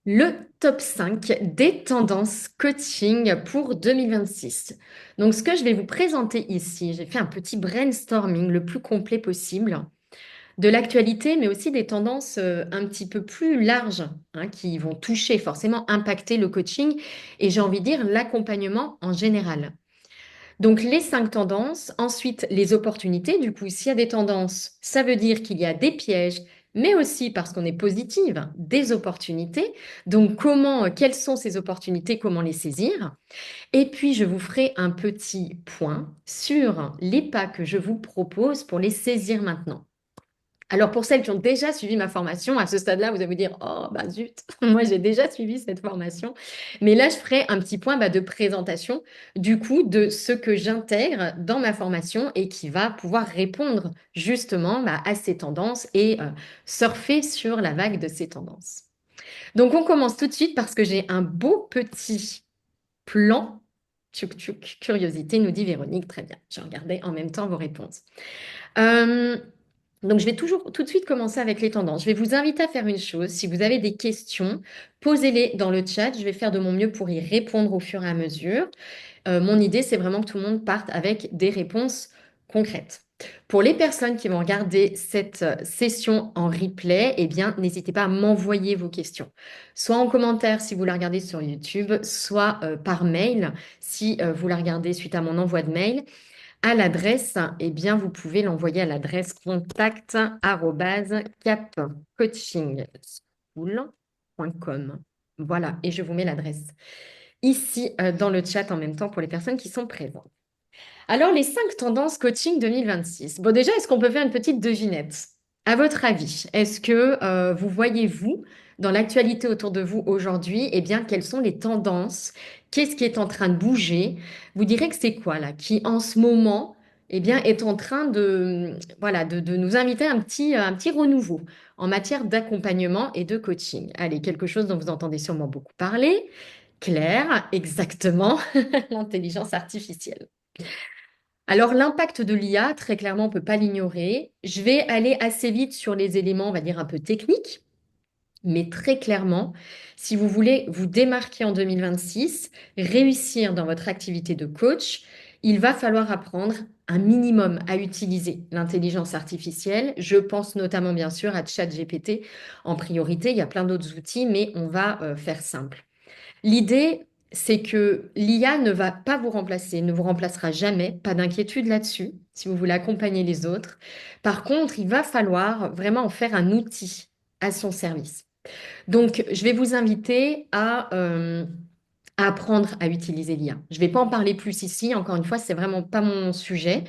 Le top 5 des tendances coaching pour 2026. Donc, ce que je vais vous présenter ici, j'ai fait un petit brainstorming le plus complet possible de l'actualité, mais aussi des tendances un petit peu plus larges, hein, qui vont toucher, forcément impacter le coaching et j'ai envie de dire l'accompagnement en général. Donc, les 5 tendances, ensuite les opportunités. Du coup, s'il y a des tendances, ça veut dire qu'il y a des pièges, mais aussi parce qu'on est positive, des opportunités. Donc, quelles sont ces opportunités, comment les saisir? Et puis, je vous ferai un petit point sur les pas que je vous propose pour les saisir maintenant. Alors, pour celles qui ont déjà suivi ma formation, à ce stade-là, vous allez vous dire, oh, bah zut, moi j'ai déjà suivi cette formation. Mais là, je ferai un petit point de présentation, du coup, de ce que j'intègre dans ma formation et qui va pouvoir répondre justement à ces tendances et surfer sur la vague de ces tendances. Donc, on commence tout de suite parce que j'ai un beau petit plan. Tchouk tchouk, curiosité, nous dit Véronique. Très bien, je regardais en même temps vos réponses. Euh, donc, je vais toujours tout de suite commencer avec les tendances. Je vais vous inviter à faire une chose. Si vous avez des questions, posez-les dans le chat. Je vais faire de mon mieux pour y répondre au fur et à mesure. Mon idée, c'est vraiment que tout le monde parte avec des réponses concrètes. Pour les personnes qui vont regarder cette session en replay, eh bien, n'hésitez pas à m'envoyer vos questions, soit en commentaire si vous la regardez sur YouTube, soit par mail si vous la regardez suite à mon envoi de mail à l'adresse, eh bien, vous pouvez l'envoyer à l'adresse contact@capcoachingschool.com. Voilà, et je vous mets l'adresse ici dans le chat en même temps pour les personnes qui sont présentes. Alors, les 5 tendances coaching 2026. Bon, déjà, est-ce qu'on peut faire une petite devinette? À votre avis, est-ce que vous voyez, vous, dans l'actualité autour de vous aujourd'hui, eh bien, quelles sont les tendances? Qu'est-ce qui est en train de bouger? Vous direz que c'est quoi, là, qui en ce moment, eh bien, est en train de, voilà, de nous inviter à un petit renouveau en matière d'accompagnement et de coaching? Allez, quelque chose dont vous entendez sûrement beaucoup parler. Claire, exactement, l'intelligence artificielle. Alors, l'impact de l'IA, très clairement, on ne peut pas l'ignorer. Je vais aller assez vite sur les éléments, on va dire, un peu techniques, mais très clairement, si vous voulez vous démarquer en 2026, réussir dans votre activité de coach, il va falloir apprendre un minimum à utiliser l'intelligence artificielle. Je pense notamment, bien sûr, à ChatGPT en priorité. Il y a plein d'autres outils, mais on va faire simple. L'idée, c'est que l'IA ne va pas vous remplacer, ne vous remplacera jamais, pas d'inquiétude là-dessus, si vous voulez accompagner les autres. Par contre, il va falloir vraiment en faire un outil à son service. Donc, je vais vous inviter à apprendre à utiliser l'IA. Je ne vais pas en parler plus ici, encore une fois, c'est vraiment pas mon sujet,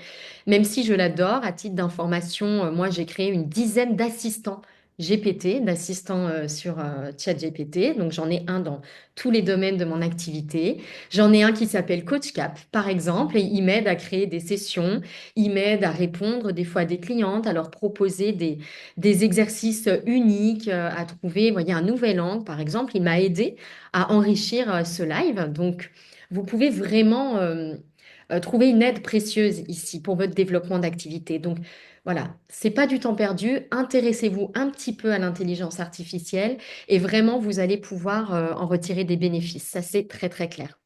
même si je l'adore. À titre d'information, moi, j'ai créé une dizaine d'assistants GPT, d'assistants sur ChatGPT. Donc, j'en ai un dans tous les domaines de mon activité. J'en ai un qui s'appelle CoachCap, par exemple, et il m'aide à créer des sessions, il m'aide à répondre des fois à des clientes, à leur proposer des exercices uniques, à trouver, vous voyez, un nouvel angle, par exemple. Il m'a aidé à enrichir ce live. Donc, vous pouvez vraiment trouver une aide précieuse ici pour votre développement d'activité. Donc, voilà, c'est pas du temps perdu. Intéressez-vous un petit peu à l'intelligence artificielle et vraiment, vous allez pouvoir en retirer des bénéfices. Ça, c'est très, très clair.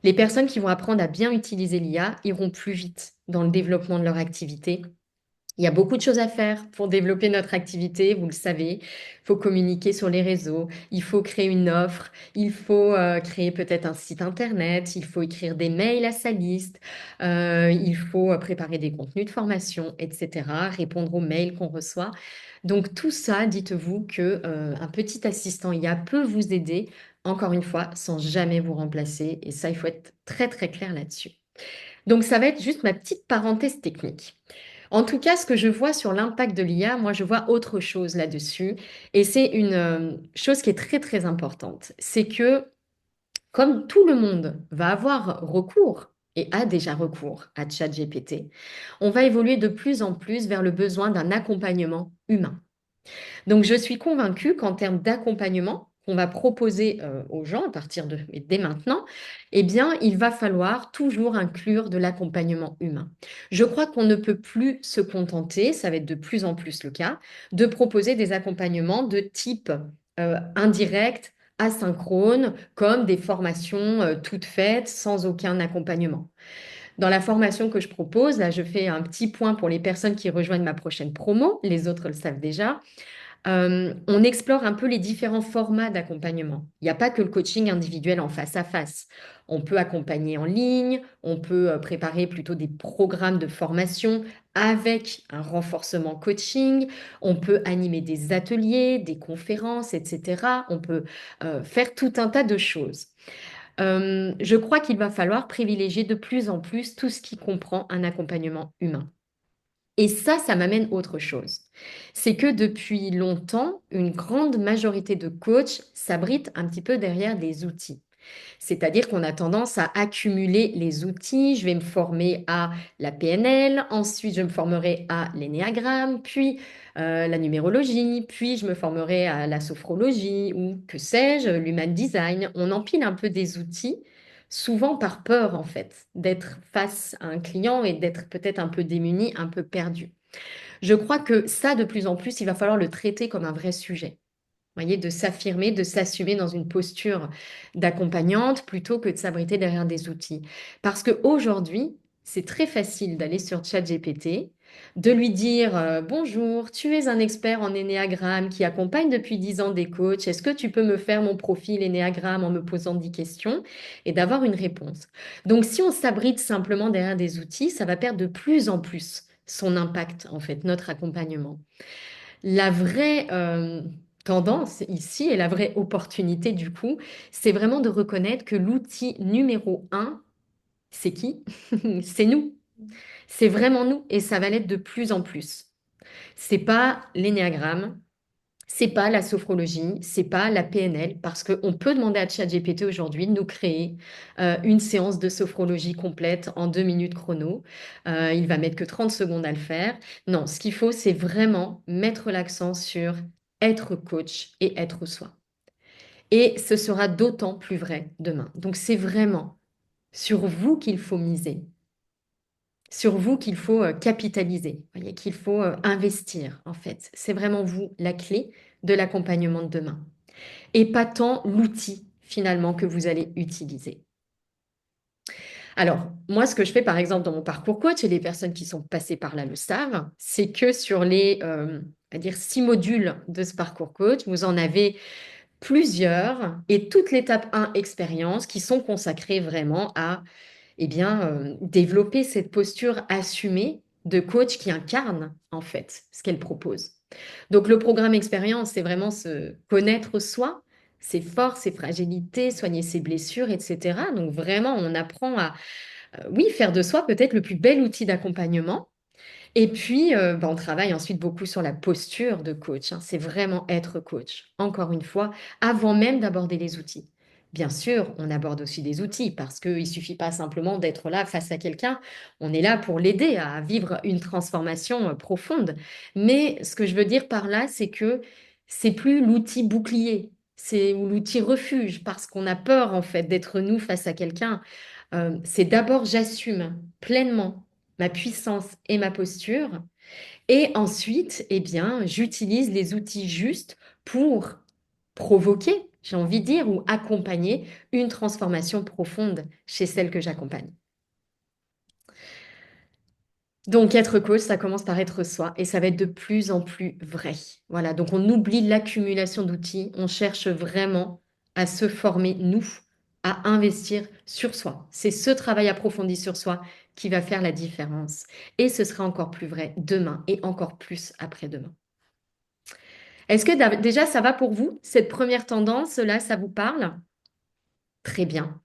Les personnes qui vont apprendre à bien utiliser l'IA iront plus vite dans le développement de leur activité. Il y a beaucoup de choses à faire pour développer notre activité, vous le savez. Il faut communiquer sur les réseaux, il faut créer une offre, il faut créer peut-être un site internet, il faut écrire des mails à sa liste, il faut préparer des contenus de formation, etc., répondre aux mails qu'on reçoit. Donc tout ça, dites-vous que un petit assistant IA peut vous aider, encore une fois, sans jamais vous remplacer. Et ça, il faut être très très clair là-dessus. Donc ça va être juste ma petite parenthèse technique. En tout cas, ce que je vois sur l'impact de l'IA, moi, je vois autre chose là-dessus. Et c'est une chose qui est très, très importante. C'est que, comme tout le monde va avoir recours et a déjà recours à ChatGPT, on va évoluer de plus en plus vers le besoin d'un accompagnement humain. Donc, je suis convaincue qu'en termes d'accompagnement qu'on va proposer aux gens à partir de et dès maintenant, eh bien, il va falloir toujours inclure de l'accompagnement humain. Je crois qu'on ne peut plus se contenter, ça va être de plus en plus le cas, de proposer des accompagnements de type indirect, asynchrones comme des formations toutes faites sans aucun accompagnement. Dans la formation que je propose, là, je fais un petit point pour les personnes qui rejoignent ma prochaine promo, les autres le savent déjà. On explore un peu les différents formats d'accompagnement. Il n'y a pas que le coaching individuel en face à face. On peut accompagner en ligne, on peut préparer plutôt des programmes de formation avec un renforcement coaching, on peut animer des ateliers, des conférences, etc. On peut faire tout un tas de choses. Je crois qu'il va falloir privilégier de plus en plus tout ce qui comprend un accompagnement humain. Et ça m'amène autre chose. C'est que depuis longtemps, une grande majorité de coachs s'abritent un petit peu derrière des outils. C'est-à-dire qu'on a tendance à accumuler les outils. Je vais me former à la PNL, ensuite je me formerai à l'énéagramme, puis la numérologie, puis je me formerai à la sophrologie ou que sais-je, l'human design. On empile un peu des outils, souvent par peur en fait, d'être face à un client et d'être peut-être un peu démuni, un peu perdu. Je crois que ça, de plus en plus, il va falloir le traiter comme un vrai sujet. Vous voyez, de s'affirmer, de s'assumer dans une posture d'accompagnante plutôt que de s'abriter derrière des outils. Parce qu'aujourd'hui, c'est très facile d'aller sur ChatGPT, de lui dire bonjour, tu es un expert en énéagramme qui accompagne depuis 10 ans des coachs. Est-ce que tu peux me faire mon profil énéagramme en me posant 10 questions et d'avoir une réponse. Donc, si on s'abrite simplement derrière des outils, ça va perdre de plus en plus son impact, en fait, notre accompagnement. La vraie tendance ici et la vraie opportunité du coup, c'est vraiment de reconnaître que l'outil numéro un, c'est qui? C'est nous. C'est vraiment nous et ça va l'être de plus en plus. C'est pas l'énéagramme, c'est pas la sophrologie, c'est pas la PNL, parce qu'on peut demander à ChatGPT aujourd'hui de nous créer une séance de sophrologie complète en 2 minutes chrono. Il va mettre que 30 secondes à le faire. Non, ce qu'il faut, c'est vraiment mettre l'accent sur être coach et être soi. Et ce sera d'autant plus vrai demain. Donc c'est vraiment sur vous qu'il faut miser, sur vous qu'il faut capitaliser, voyez, qu'il faut investir en fait. C'est vraiment vous la clé de l'accompagnement de demain et pas tant l'outil finalement que vous allez utiliser. Alors, moi, ce que je fais par exemple dans mon parcours coach et les personnes qui sont passées par là le savent, c'est que sur les on va dire 6 modules de ce parcours coach, vous en avez plusieurs et toute l'étape 1 expérience qui sont consacrées vraiment à développer cette posture assumée de coach qui incarne en fait ce qu'elle propose. Donc le programme expérience, c'est vraiment se connaître soi, ses forces, ses fragilités, soigner ses blessures, etc. Donc vraiment, on apprend à, oui, faire de soi peut-être le plus bel outil d'accompagnement. Et puis, on travaille ensuite beaucoup sur la posture de coach, hein. C'est vraiment être coach, encore une fois, avant même d'aborder les outils. Bien sûr, on aborde aussi des outils parce qu'il ne suffit pas simplement d'être là face à quelqu'un. On est là pour l'aider à vivre une transformation profonde. Mais ce que je veux dire par là, c'est que c'est plus l'outil bouclier, c'est ou l'outil refuge parce qu'on a peur en fait d'être nous face à quelqu'un. C'est d'abord j'assume pleinement ma puissance et ma posture. Et ensuite, j'utilise les outils justes pour provoquer, j'ai envie de dire, ou accompagner une transformation profonde chez celle que j'accompagne. Donc, être coach, ça commence par être soi et ça va être de plus en plus vrai. Voilà, donc on oublie l'accumulation d'outils, on cherche vraiment à se former, nous, à investir sur soi. C'est ce travail approfondi sur soi qui va faire la différence. Et ce sera encore plus vrai demain et encore plus après-demain. Est-ce que déjà ça va pour vous? Cette première tendance-là, ça vous parle? Très bien.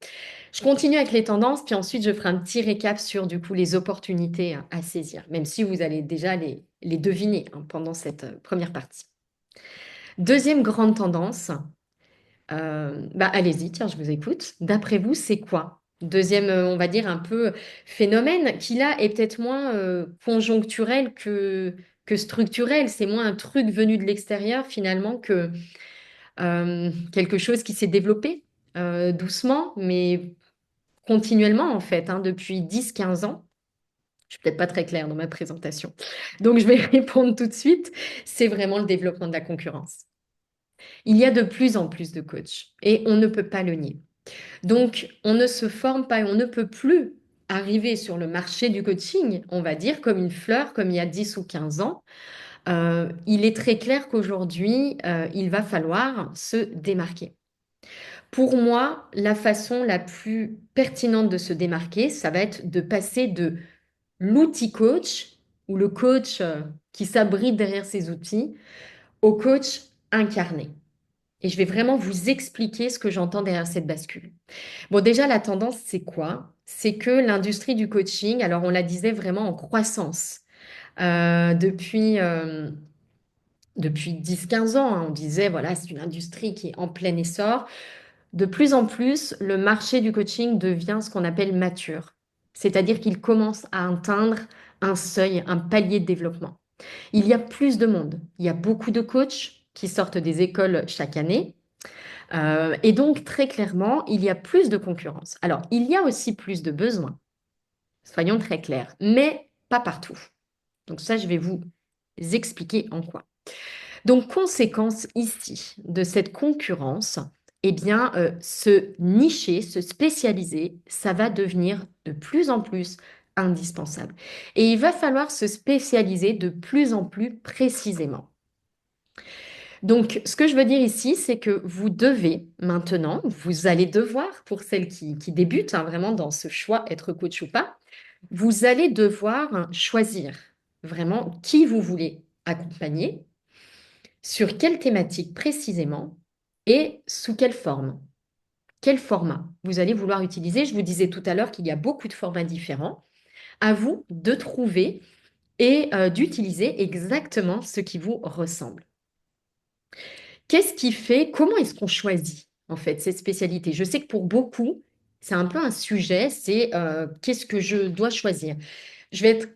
Je continue avec les tendances, puis ensuite je ferai un petit récap sur du coup les opportunités à saisir, même si vous allez déjà les deviner hein, pendant cette première partie. Deuxième grande tendance, allez-y, tiens, je vous écoute. D'après vous, c'est quoi? Deuxième, on va dire un peu phénomène qui là est peut-être moins conjoncturel que structurel. C'est moins un truc venu de l'extérieur finalement que quelque chose qui s'est développé doucement, mais continuellement en fait, hein, depuis 10-15 ans. Je suis peut-être pas très claire dans ma présentation. Donc je vais répondre tout de suite. C'est vraiment le développement de la concurrence. Il y a de plus en plus de coachs et on ne peut pas le nier. Donc, on ne se forme pas et on ne peut plus arriver sur le marché du coaching, on va dire, comme une fleur, comme il y a 10 ou 15 ans. Il est très clair qu'aujourd'hui, il va falloir se démarquer. Pour moi, la façon la plus pertinente de se démarquer, ça va être de passer de l'outil coach ou le coach qui s'abrite derrière ses outils au coach incarné. Et je vais vraiment vous expliquer ce que j'entends derrière cette bascule. Bon, déjà, la tendance, c'est quoi? C'est que l'industrie du coaching, alors on la disait vraiment en croissance. Depuis 10-15 ans, hein, on disait, voilà, c'est une industrie qui est en plein essor. De plus en plus, le marché du coaching devient ce qu'on appelle mature. C'est-à-dire qu'il commence à atteindre un seuil, un palier de développement. Il y a plus de monde. Il y a beaucoup de coachs qui sortent des écoles chaque année. Et donc, très clairement, il y a plus de concurrence. Alors, il y a aussi plus de besoins, soyons très clairs, mais pas partout. Donc ça, je vais vous expliquer en quoi. Donc, conséquence ici de cette concurrence, eh bien, se nicher, se spécialiser, ça va devenir de plus en plus indispensable. Et il va falloir se spécialiser de plus en plus précisément. Donc, ce que je veux dire ici, c'est que vous devez maintenant, vous allez devoir, pour celles qui débutent hein, vraiment dans ce choix, être coach ou pas, vous allez devoir choisir vraiment qui vous voulez accompagner, sur quelle thématique précisément et sous quelle forme. Quel format vous allez vouloir utiliser. Je vous disais tout à l'heure qu'il y a beaucoup de formats différents. À vous de trouver et d'utiliser exactement ce qui vous ressemble. Qu'est-ce qui fait, comment est-ce qu'on choisit en fait cette spécialité? Je sais que pour beaucoup, c'est un peu un sujet, c'est qu'est-ce que je dois choisir? Je vais être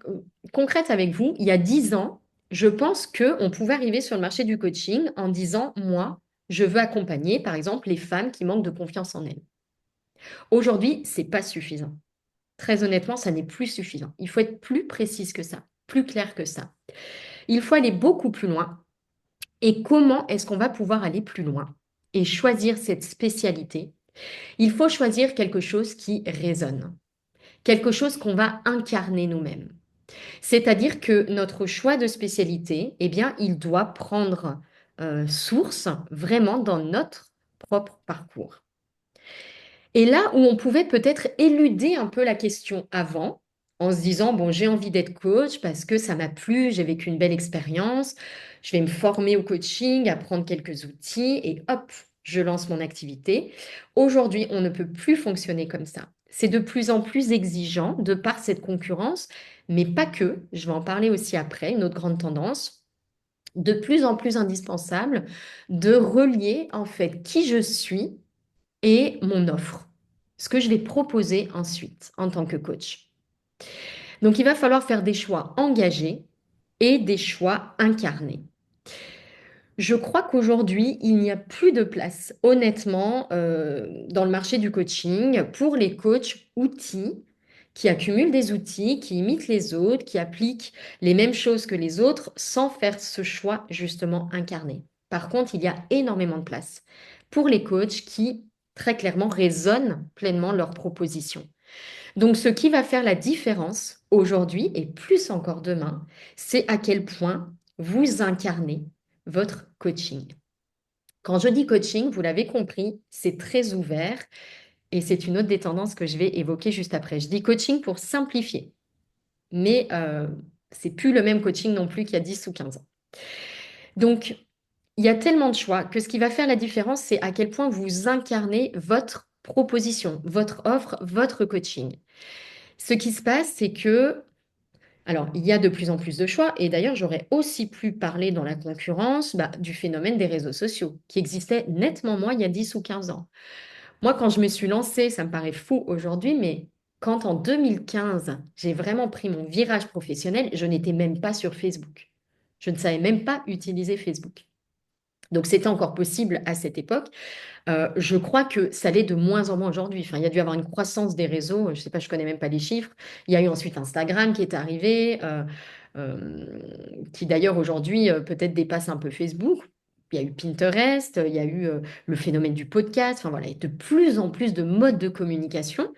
concrète avec vous. Il y a 10 ans, je pense qu'on pouvait arriver sur le marché du coaching en disant, moi, je veux accompagner, par exemple, les femmes qui manquent de confiance en elles. Aujourd'hui, c'est pas suffisant. Très honnêtement, ça n'est plus suffisant. Il faut être plus précise que ça, plus clair que ça. Il faut aller beaucoup plus loin. Et comment est-ce qu'on va pouvoir aller plus loin et choisir cette spécialité? Il faut choisir quelque chose qui résonne, quelque chose qu'on va incarner nous-mêmes. C'est-à-dire que notre choix de spécialité, eh bien, il doit prendre source vraiment dans notre propre parcours. Et là où on pouvait peut-être éluder un peu la question avant, en se disant, bon, j'ai envie d'être coach parce que ça m'a plu, j'ai vécu une belle expérience, je vais me former au coaching, apprendre quelques outils et hop, je lance mon activité. Aujourd'hui, on ne peut plus fonctionner comme ça. C'est de plus en plus exigeant de par cette concurrence, mais pas que, je vais en parler aussi après, une autre grande tendance, de plus en plus indispensable de relier en fait qui je suis et mon offre, ce que je vais proposer ensuite en tant que coach. Donc, il va falloir faire des choix engagés et des choix incarnés. Je crois qu'aujourd'hui, il n'y a plus de place, honnêtement, dans le marché du coaching pour les coachs outils qui accumulent des outils, qui imitent les autres, qui appliquent les mêmes choses que les autres sans faire ce choix justement incarné. Par contre, il y a énormément de place pour les coachs qui, très clairement, raisonnent pleinement leurs propositions. Donc, ce qui va faire la différence aujourd'hui et plus encore demain, c'est à quel point vous incarnez votre coaching. Quand je dis coaching, vous l'avez compris, c'est très ouvert et c'est une autre des tendances que je vais évoquer juste après. Je dis coaching pour simplifier, mais c'est plus le même coaching non plus qu'il y a 10 ou 15 ans. Donc, il y a tellement de choix que ce qui va faire la différence, c'est à quel point vous incarnez votre proposition, votre offre, votre coaching. Ce qui se passe, c'est que, alors, il y a de plus en plus de choix, et d'ailleurs, j'aurais aussi pu parler dans la concurrence du phénomène des réseaux sociaux, qui existait nettement moins il y a 10 ou 15 ans. Moi, quand je me suis lancée, ça me paraît fou aujourd'hui, mais quand en 2015, j'ai vraiment pris mon virage professionnel, je n'étais même pas sur Facebook. Je ne savais même pas utiliser Facebook. Donc, c'était encore possible à cette époque. Je crois que ça l'est de moins en moins aujourd'hui. Enfin, il y a dû y avoir une croissance des réseaux. Je ne sais pas, je ne connais même pas les chiffres. Il y a eu ensuite Instagram qui est arrivé, qui d'ailleurs aujourd'hui peut-être dépasse un peu Facebook. Il y a eu Pinterest, il y a eu le phénomène du podcast, enfin voilà, il y a de plus en plus de modes de communication,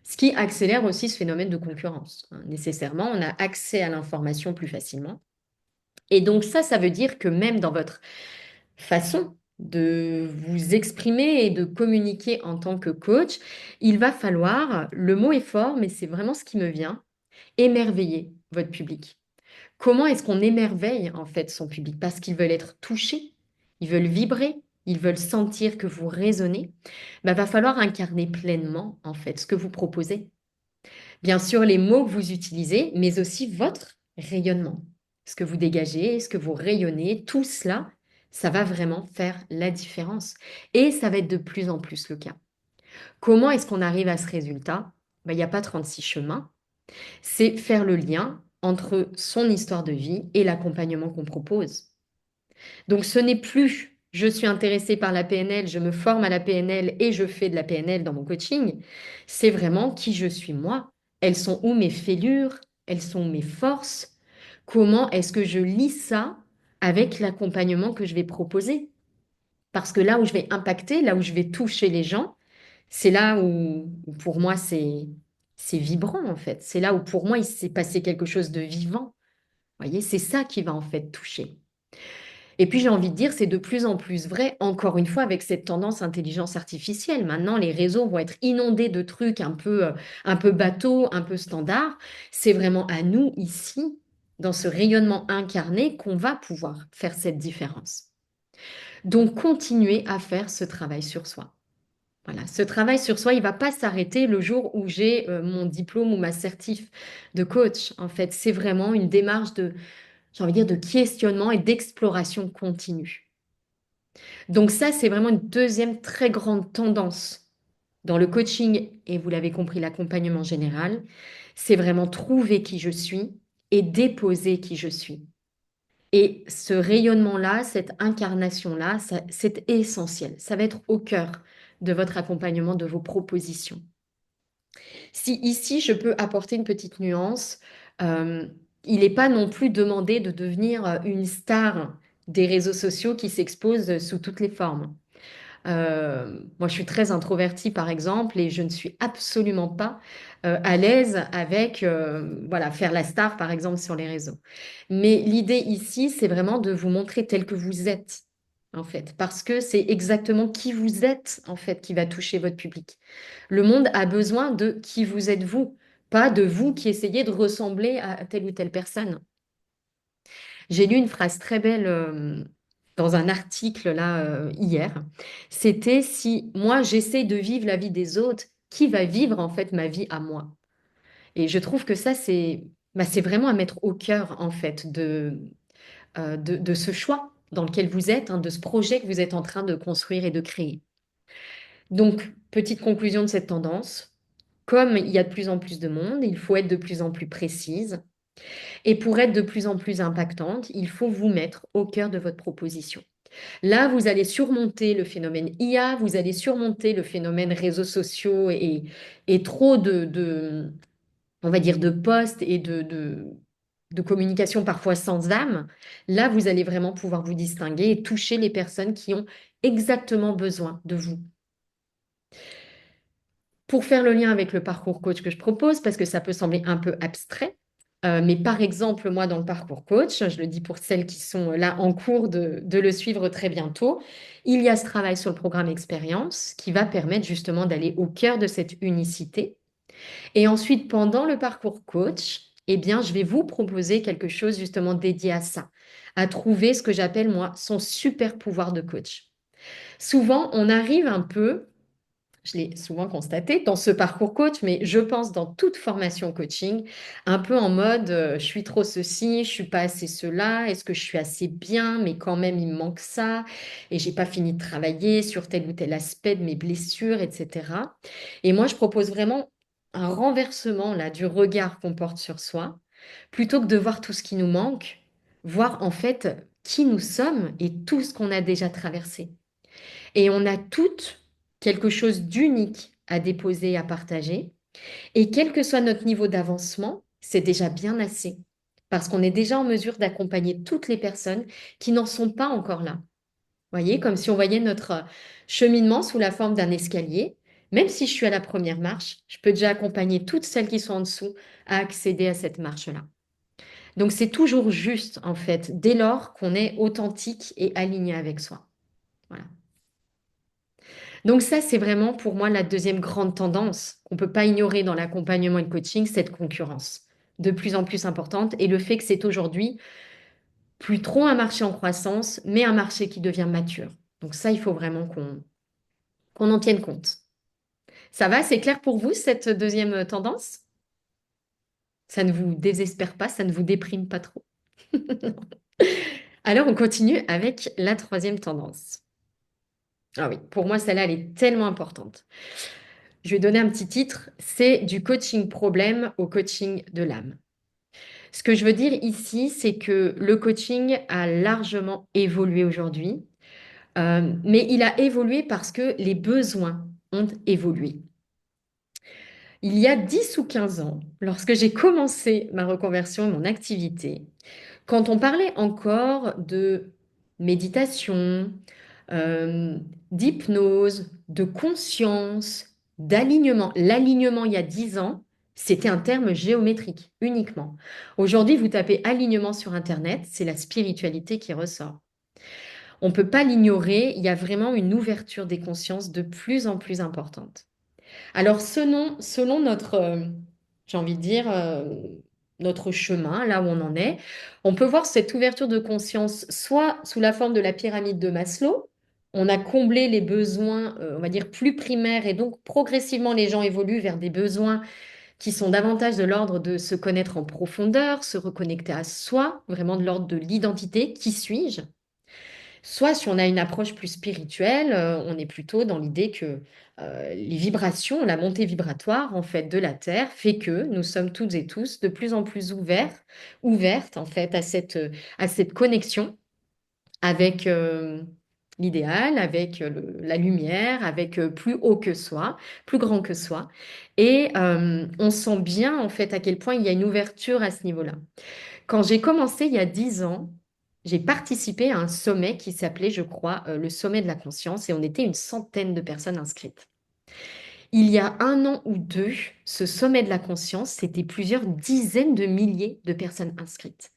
ce qui accélère aussi ce phénomène de concurrence, hein. Nécessairement, on a accès à l'information plus facilement. Et donc ça veut dire que même dans votre façon de vous exprimer et de communiquer en tant que coach, il va falloir, le mot est fort, mais c'est vraiment ce qui me vient, émerveiller votre public. Comment est-ce qu'on émerveille en fait son public? Parce qu'ils veulent être touchés, ils veulent vibrer, ils veulent sentir que vous résonnez. Ben, va falloir incarner pleinement en fait ce que vous proposez. Bien sûr, les mots que vous utilisez, mais aussi votre rayonnement. Ce que vous dégagez, ce que vous rayonnez, tout cela, ça va vraiment faire la différence. Et ça va être de plus en plus le cas. Comment est-ce qu'on arrive à ce résultat? Ben, il n'y a pas 36 chemins. C'est faire le lien entre son histoire de vie et l'accompagnement qu'on propose. Donc ce n'est plus je suis intéressée par la PNL, je me forme à la PNL et je fais de la PNL dans mon coaching. C'est vraiment qui je suis moi. Elles sont où mes fêlures? Elles sont où mes forces? Comment est-ce que je lis ça avec l'accompagnement que je vais proposer? Parce que là où je vais impacter, là où je vais toucher les gens, c'est là où pour moi c'est vibrant en fait. C'est là où pour moi il s'est passé quelque chose de vivant. Vous voyez, c'est ça qui va en fait toucher. Et puis j'ai envie de dire, c'est de plus en plus vrai, encore une fois, avec cette tendance intelligence artificielle. Maintenant, les réseaux vont être inondés de trucs un peu bateaux, un peu standards. C'est vraiment à nous, ici, dans ce rayonnement incarné, qu'on va pouvoir faire cette différence. Donc, continuez à faire ce travail sur soi. Voilà, ce travail sur soi, il ne va pas s'arrêter le jour où j'ai mon diplôme ou ma certif de coach. En fait, c'est vraiment une démarche de, j'ai envie de dire, de questionnement et d'exploration continue. Donc ça, c'est vraiment une deuxième très grande tendance dans le coaching et vous l'avez compris, l'accompagnement général. C'est vraiment trouver qui je suis et déposer qui je suis. Et ce rayonnement-là, cette incarnation-là, c'est essentiel. Ça va être au cœur de votre accompagnement, de vos propositions. Si ici, je peux apporter une petite nuance, euh, il n'est pas non plus demandé de devenir une star des réseaux sociaux qui s'expose sous toutes les formes. Moi, je suis très introvertie, par exemple, et je ne suis absolument pas à l'aise avec voilà, faire la star, par exemple, sur les réseaux. Mais l'idée ici, c'est vraiment de vous montrer tel que vous êtes, en fait, parce que c'est exactement qui vous êtes, en fait, qui va toucher votre public. Le monde a besoin de qui vous êtes vous, pas de vous qui essayez de ressembler à telle ou telle personne. J'ai lu une phrase très belle dans un article là hier. C'était si moi j'essaie de vivre la vie des autres, qui va vivre en fait ma vie à moi? Et je trouve que ça c'est vraiment à mettre au cœur en fait de ce choix dans lequel vous êtes, hein, de ce projet que vous êtes en train de construire et de créer. Donc, petite conclusion de cette tendance. Comme il y a de plus en plus de monde, il faut être de plus en plus précise. Et pour être de plus en plus impactante, il faut vous mettre au cœur de votre proposition. Là, vous allez surmonter le phénomène IA, vous allez surmonter le phénomène réseaux sociaux et trop on va dire, de posts et de communication parfois sans âme. Là, vous allez vraiment pouvoir vous distinguer et toucher les personnes qui ont exactement besoin de vous. Pour faire le lien avec le parcours coach que je propose, parce que ça peut sembler un peu abstrait, mais par exemple, moi, dans le parcours coach, je le dis pour celles qui sont là en cours de le suivre très bientôt, il y a ce travail sur le programme expérience qui va permettre justement d'aller au cœur de cette unicité. Et ensuite, pendant le parcours coach, eh bien, je vais vous proposer quelque chose justement dédié à ça, à trouver ce que j'appelle moi son super pouvoir de coach. Souvent, on arrive un peu, je l'ai souvent constaté dans ce parcours coach, mais je pense dans toute formation coaching, un peu en mode je suis trop ceci, je suis pas assez cela, est-ce que je suis assez bien, mais quand même il me manque ça, et j'ai pas fini de travailler sur tel ou tel aspect de mes blessures, etc. Et moi, je propose vraiment un renversement là du regard qu'on porte sur soi, plutôt que de voir tout ce qui nous manque, voir en fait qui nous sommes et tout ce qu'on a déjà traversé. Et on a toutes quelque chose d'unique à déposer, à partager. Et quel que soit notre niveau d'avancement, c'est déjà bien assez. Parce qu'on est déjà en mesure d'accompagner toutes les personnes qui n'en sont pas encore là. Voyez, comme si on voyait notre cheminement sous la forme d'un escalier. Même si je suis à la première marche, je peux déjà accompagner toutes celles qui sont en dessous à accéder à cette marche-là. Donc c'est toujours juste, en fait, dès lors qu'on est authentique et aligné avec soi. Voilà. Donc ça, c'est vraiment pour moi la deuxième grande tendance qu'on ne peut pas ignorer dans l'accompagnement et le coaching, cette concurrence de plus en plus importante et le fait que c'est aujourd'hui plus trop un marché en croissance, mais un marché qui devient mature. Donc ça, il faut vraiment qu'on en tienne compte. Ça va, c'est clair pour vous, cette deuxième tendance? Ça ne vous désespère pas, ça ne vous déprime pas trop? Alors, on continue avec la troisième tendance. Ah oui, pour moi, celle-là, elle est tellement importante. Je vais donner un petit titre, c'est du coaching problème au coaching de l'âme. Ce que je veux dire ici, c'est que le coaching a largement évolué aujourd'hui, mais il a évolué parce que les besoins ont évolué. Il y a 10 ou 15 ans, lorsque j'ai commencé ma reconversion et mon activité, quand on parlait encore de méditation, euh, d'hypnose, de conscience, d'alignement, l'alignement il y a 10 ans, c'était un terme géométrique uniquement. Aujourd'hui, vous tapez alignement sur Internet, c'est la spiritualité qui ressort. On ne peut pas l'ignorer, il y a vraiment une ouverture des consciences de plus en plus importante. Alors, selon notre, j'ai envie de dire, notre chemin, là où on en est, on peut voir cette ouverture de conscience soit sous la forme de la pyramide de Maslow. On a comblé les besoins, on va dire, plus primaires et donc progressivement les gens évoluent vers des besoins qui sont davantage de l'ordre de se connaître en profondeur, se reconnecter à soi, vraiment de l'ordre de l'identité, qui suis-je? Soit si on a une approche plus spirituelle, on est plutôt dans l'idée que les vibrations, la montée vibratoire en fait de la Terre fait que nous sommes toutes et tous de plus en plus ouvertes en fait à cette connexion avec l'idéal, avec la lumière, avec plus haut que soi, plus grand que soi. Et on sent bien en fait à quel point il y a une ouverture à ce niveau-là. Quand j'ai commencé il y a 10 ans, j'ai participé à un sommet qui s'appelait, je crois, le sommet de la conscience et on était une centaine de personnes inscrites. Il y a un an ou deux, ce sommet de la conscience, c'était plusieurs dizaines de milliers de personnes inscrites.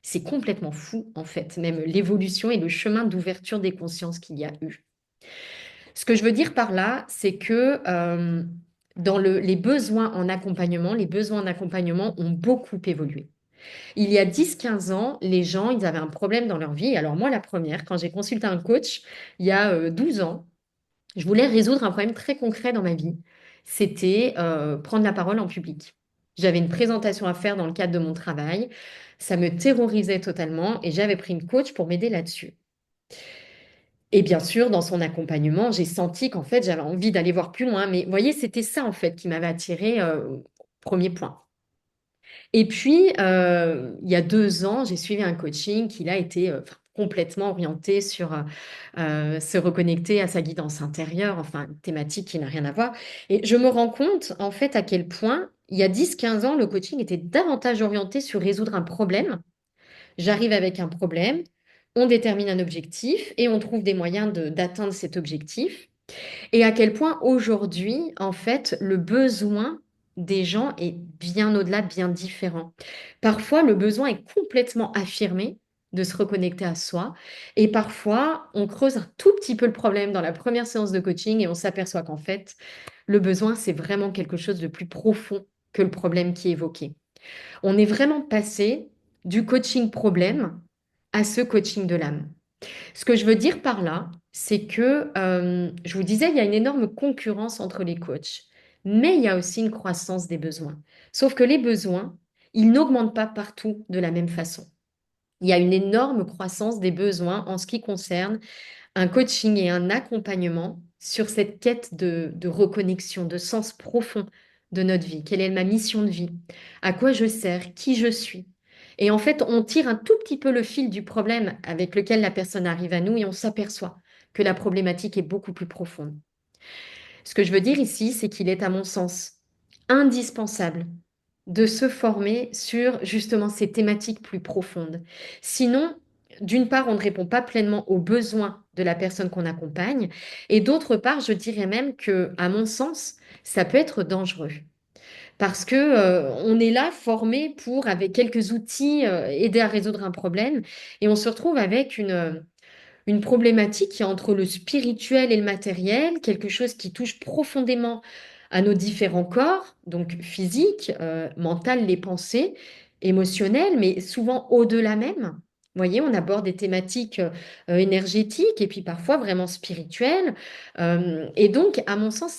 C'est complètement fou, en fait, même l'évolution et le chemin d'ouverture des consciences qu'il y a eu. Ce que je veux dire par là, c'est que dans les besoins en accompagnement, les besoins d'accompagnement ont beaucoup évolué. Il y a 10, 15 ans, les gens, ils avaient un problème dans leur vie. Alors moi, la première, quand j'ai consulté un coach, il y a 12 ans, je voulais résoudre un problème très concret dans ma vie. C'était prendre la parole en public. J'avais une présentation à faire dans le cadre de mon travail. Ça me terrorisait totalement et j'avais pris une coach pour m'aider là-dessus. Et bien sûr, dans son accompagnement, j'ai senti qu'en fait, j'avais envie d'aller voir plus loin. Mais vous voyez, c'était ça en fait qui m'avait attiré premier point. Et puis, il y a 2 ans, j'ai suivi un coaching qui a été complètement orienté sur se reconnecter à sa guidance intérieure, enfin, une thématique qui n'a rien à voir. Et je me rends compte, en fait, à quel point, il y a 10, 15 ans, le coaching était davantage orienté sur résoudre un problème. J'arrive avec un problème, on détermine un objectif et on trouve des moyens d'atteindre cet objectif. Et à quel point aujourd'hui, en fait, le besoin des gens est bien au-delà, bien différent. Parfois, le besoin est complètement affirmé de se reconnecter à soi. Et parfois, on creuse un tout petit peu le problème dans la première séance de coaching et on s'aperçoit qu'en fait, le besoin, c'est vraiment quelque chose de plus profond que le problème qui est évoqué. On est vraiment passé du coaching problème à ce coaching de l'âme. Ce que je veux dire par là, c'est que, je vous disais, il y a une énorme concurrence entre les coachs, mais il y a aussi une croissance des besoins. Sauf que les besoins, ils n'augmentent pas partout de la même façon. Il y a une énorme croissance des besoins en ce qui concerne un coaching et un accompagnement sur cette quête de reconnexion, de sens profond de notre vie. Quelle est ma mission de vie? À quoi je sers? Qui je suis? Et en fait, on tire un tout petit peu le fil du problème avec lequel la personne arrive à nous et on s'aperçoit que la problématique est beaucoup plus profonde. Ce que je veux dire ici, c'est qu'il est, à mon sens, indispensable de se former sur justement ces thématiques plus profondes. Sinon, d'une part, on ne répond pas pleinement aux besoins de la personne qu'on accompagne. Et d'autre part, je dirais même que, à mon sens, ça peut être dangereux. Parce que, on est là formé pour, avec quelques outils, aider à résoudre un problème. Et on se retrouve avec une problématique qui est entre le spirituel et le matériel, quelque chose qui touche profondément à nos différents corps, donc physique, mental, les pensées, émotionnelles, mais souvent au-delà même. Vous voyez, on aborde des thématiques énergétiques et puis parfois vraiment spirituelles. Et donc, à mon sens,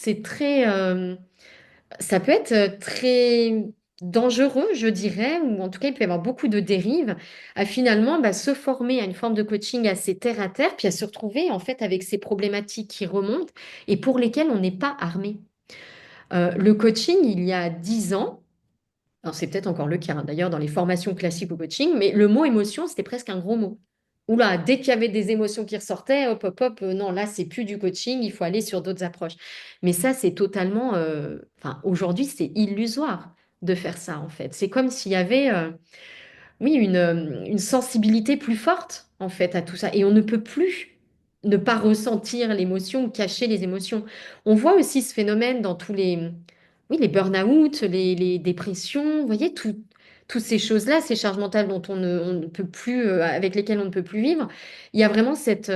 ça peut être très dangereux, je dirais, ou en tout cas, il peut y avoir beaucoup de dérives, à finalement se former à une forme de coaching assez terre à terre, puis à se retrouver en fait avec ces problématiques qui remontent et pour lesquelles on n'est pas armé. Le coaching, il y a 10 ans, alors c'est peut-être encore le cas d'ailleurs dans les formations classiques au coaching, mais le mot émotion, c'était presque un gros mot. Oula, dès qu'il y avait des émotions qui ressortaient, hop, hop, hop, non, là, c'est plus du coaching, il faut aller sur d'autres approches. Mais ça, c'est totalement, enfin, aujourd'hui, c'est illusoire de faire ça, en fait. C'est comme s'il y avait, oui, une sensibilité plus forte, en fait, à tout ça. Et on ne peut plus ne pas ressentir l'émotion ou cacher les émotions. On voit aussi ce phénomène dans tous les, oui, les burn-out, les dépressions, vous voyez, toutes ces choses-là, ces charges mentales dont on ne peut plus, avec lesquelles on ne peut plus vivre. Il y a vraiment cette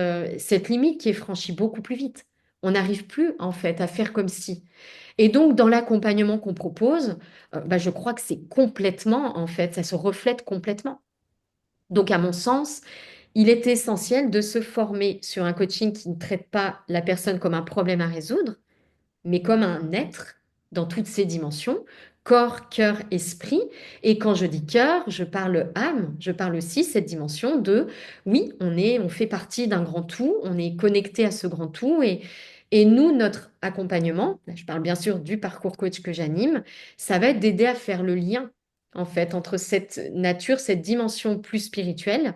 limite qui est franchie beaucoup plus vite. On n'arrive plus, en fait, à faire comme si. Et donc, dans l'accompagnement qu'on propose, je crois que c'est complètement, en fait, ça se reflète complètement. Donc, à mon sens, il est essentiel de se former sur un coaching qui ne traite pas la personne comme un problème à résoudre, mais comme un être dans toutes ses dimensions, corps, cœur, esprit. Et quand je dis cœur, je parle âme, je parle aussi cette dimension de, oui, on fait partie d'un grand tout, on est connecté à ce grand tout. Et nous, notre accompagnement, là, je parle bien sûr du parcours coach que j'anime, ça va être d'aider à faire le lien, en fait, entre cette nature, cette dimension plus spirituelle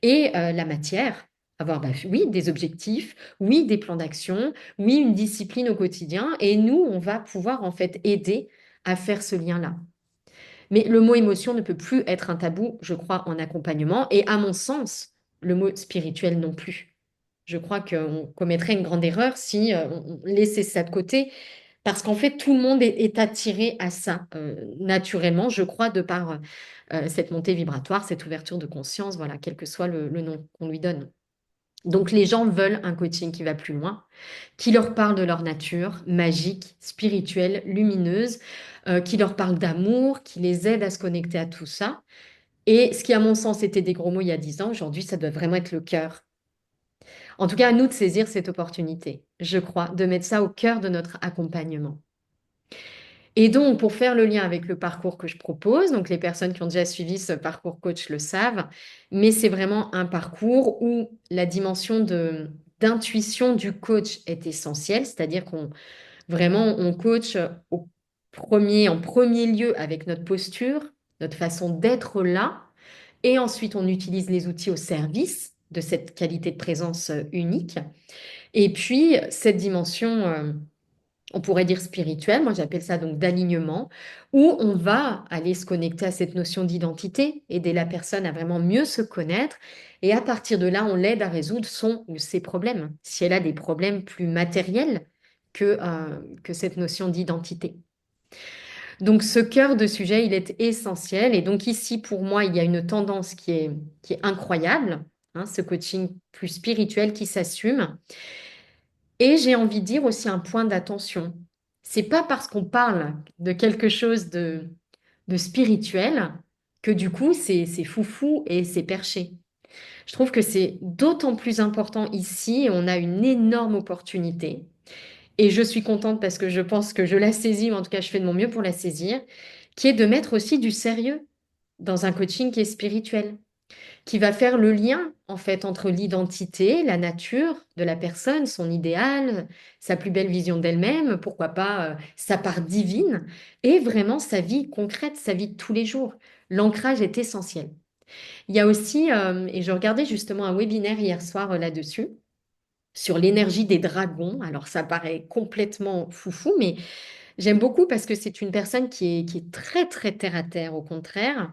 et la matière. Avoir, oui, des objectifs, oui, des plans d'action, oui, une discipline au quotidien. Et nous, on va pouvoir en fait aider à faire ce lien-là. Mais le mot émotion ne peut plus être un tabou, je crois, en accompagnement. Et à mon sens, le mot spirituel non plus. Je crois qu'on commettrait une grande erreur si on laissait ça de côté, parce qu'en fait, tout le monde est attiré à ça, naturellement, je crois, de par cette montée vibratoire, cette ouverture de conscience, voilà, quel que soit le nom qu'on lui donne. Donc, les gens veulent un coaching qui va plus loin, qui leur parle de leur nature magique, spirituelle, lumineuse, qui leur parle d'amour, qui les aide à se connecter à tout ça. Et ce qui, à mon sens, était des gros mots il y a 10 ans, aujourd'hui, ça doit vraiment être le cœur. En tout cas, à nous de saisir cette opportunité, je crois, de mettre ça au cœur de notre accompagnement. Et donc, pour faire le lien avec le parcours que je propose, donc les personnes qui ont déjà suivi ce parcours coach le savent, mais c'est vraiment un parcours où la dimension d'intuition du coach est essentielle, c'est-à-dire qu'on vraiment on coach en premier lieu avec notre posture, notre façon d'être là, et ensuite on utilise les outils au service de cette qualité de présence unique. Et puis cette dimension on pourrait dire spirituel, moi j'appelle ça donc d'alignement, où on va aller se connecter à cette notion d'identité, aider la personne à vraiment mieux se connaître, et à partir de là, on l'aide à résoudre son ou ses problèmes, si elle a des problèmes plus matériels que cette notion d'identité. Donc ce cœur de sujet, il est essentiel, et donc ici, pour moi, il y a une tendance qui est incroyable, hein, ce coaching plus spirituel qui s'assume. Et j'ai envie de dire aussi un point d'attention. C'est pas parce qu'on parle de quelque chose de spirituel que du coup c'est foufou et c'est perché. Je trouve que c'est d'autant plus important ici et on a une énorme opportunité. Et je suis contente parce que je pense que je la saisis, ou en tout cas je fais de mon mieux pour la saisir, qui est de mettre aussi du sérieux dans un coaching qui est spirituel qui va faire le lien en fait entre l'identité, la nature de la personne, son idéal, sa plus belle vision d'elle-même, pourquoi pas sa part divine, et vraiment sa vie concrète, sa vie de tous les jours. L'ancrage est essentiel. Il y a aussi, et je regardais justement un webinaire hier soir là-dessus, sur l'énergie des dragons. Alors ça paraît complètement foufou, mais j'aime beaucoup parce que c'est une personne qui est très très terre à terre au contraire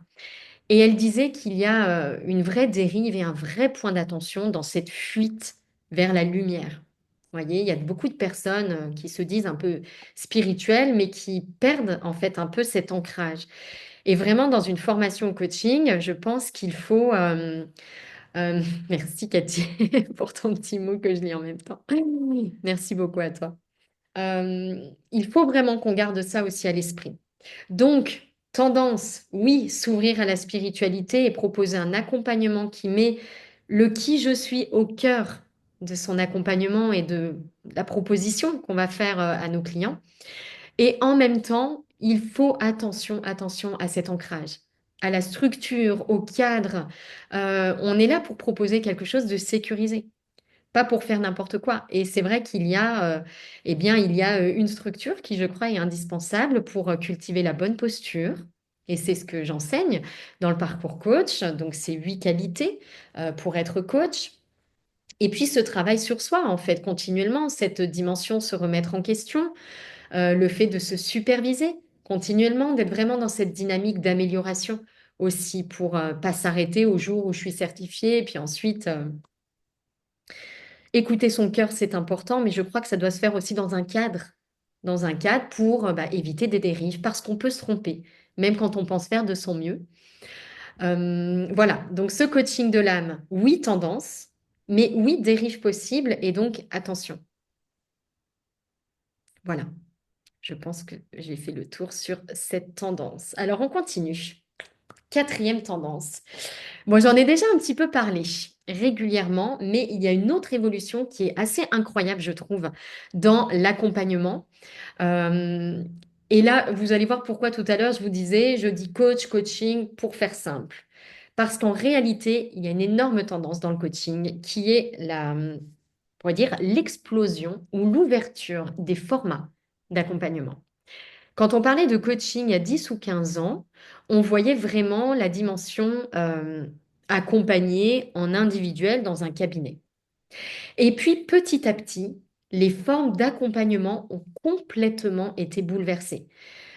et elle disait qu'il y a une vraie dérive et un vrai point d'attention dans cette fuite vers la lumière. Vous voyez, il y a beaucoup de personnes qui se disent un peu spirituelles, mais qui perdent en fait un peu cet ancrage. Et vraiment, dans une formation coaching, je pense qu'il faut... merci Cathy pour ton petit mot que je lis en même temps. Merci beaucoup à toi. Il faut vraiment qu'on garde ça aussi à l'esprit. Donc, tendance, oui, s'ouvrir à la spiritualité et proposer un accompagnement qui met le qui je suis au cœur de son accompagnement et de la proposition qu'on va faire à nos clients. Et en même temps, il faut attention à cet ancrage, à la structure, au cadre. On est là pour proposer quelque chose de sécurisé, pas pour faire n'importe quoi. Et c'est vrai qu'il y a, eh bien, il y a une structure qui, je crois, est indispensable pour cultiver la bonne posture. Et c'est ce que j'enseigne dans le parcours coach. Donc, c'est 8 qualités pour être coach. Et puis, ce travail sur soi, en fait, continuellement, cette dimension se remettre en question, le fait de se superviser continuellement, d'être vraiment dans cette dynamique d'amélioration aussi pour pas s'arrêter au jour où je suis certifiée. Et puis ensuite, écouter son cœur, c'est important, mais je crois que ça doit se faire aussi dans un cadre pour éviter des dérives, parce qu'on peut se tromper, même quand on pense faire de son mieux. Voilà, donc ce coaching de l'âme, oui, tendance, mais oui, dérive possible, et donc attention. Voilà, je pense que j'ai fait le tour sur cette tendance. Alors, on continue. Quatrième tendance. Bon, j'en ai déjà un petit peu parlé régulièrement, mais il y a une autre évolution qui est assez incroyable, je trouve, dans l'accompagnement. Euh, et là, vous allez voir pourquoi tout à l'heure, je vous disais, je dis coach, coaching pour faire simple. Parce qu'en réalité, il y a une énorme tendance dans le coaching qui est on pourrait dire, l'explosion ou l'ouverture des formats d'accompagnement. Quand on parlait de coaching il y a 10 ou 15 ans, on voyait vraiment la dimension accompagnée en individuel dans un cabinet. Et puis petit à petit, les formes d'accompagnement ont complètement été bouleversées.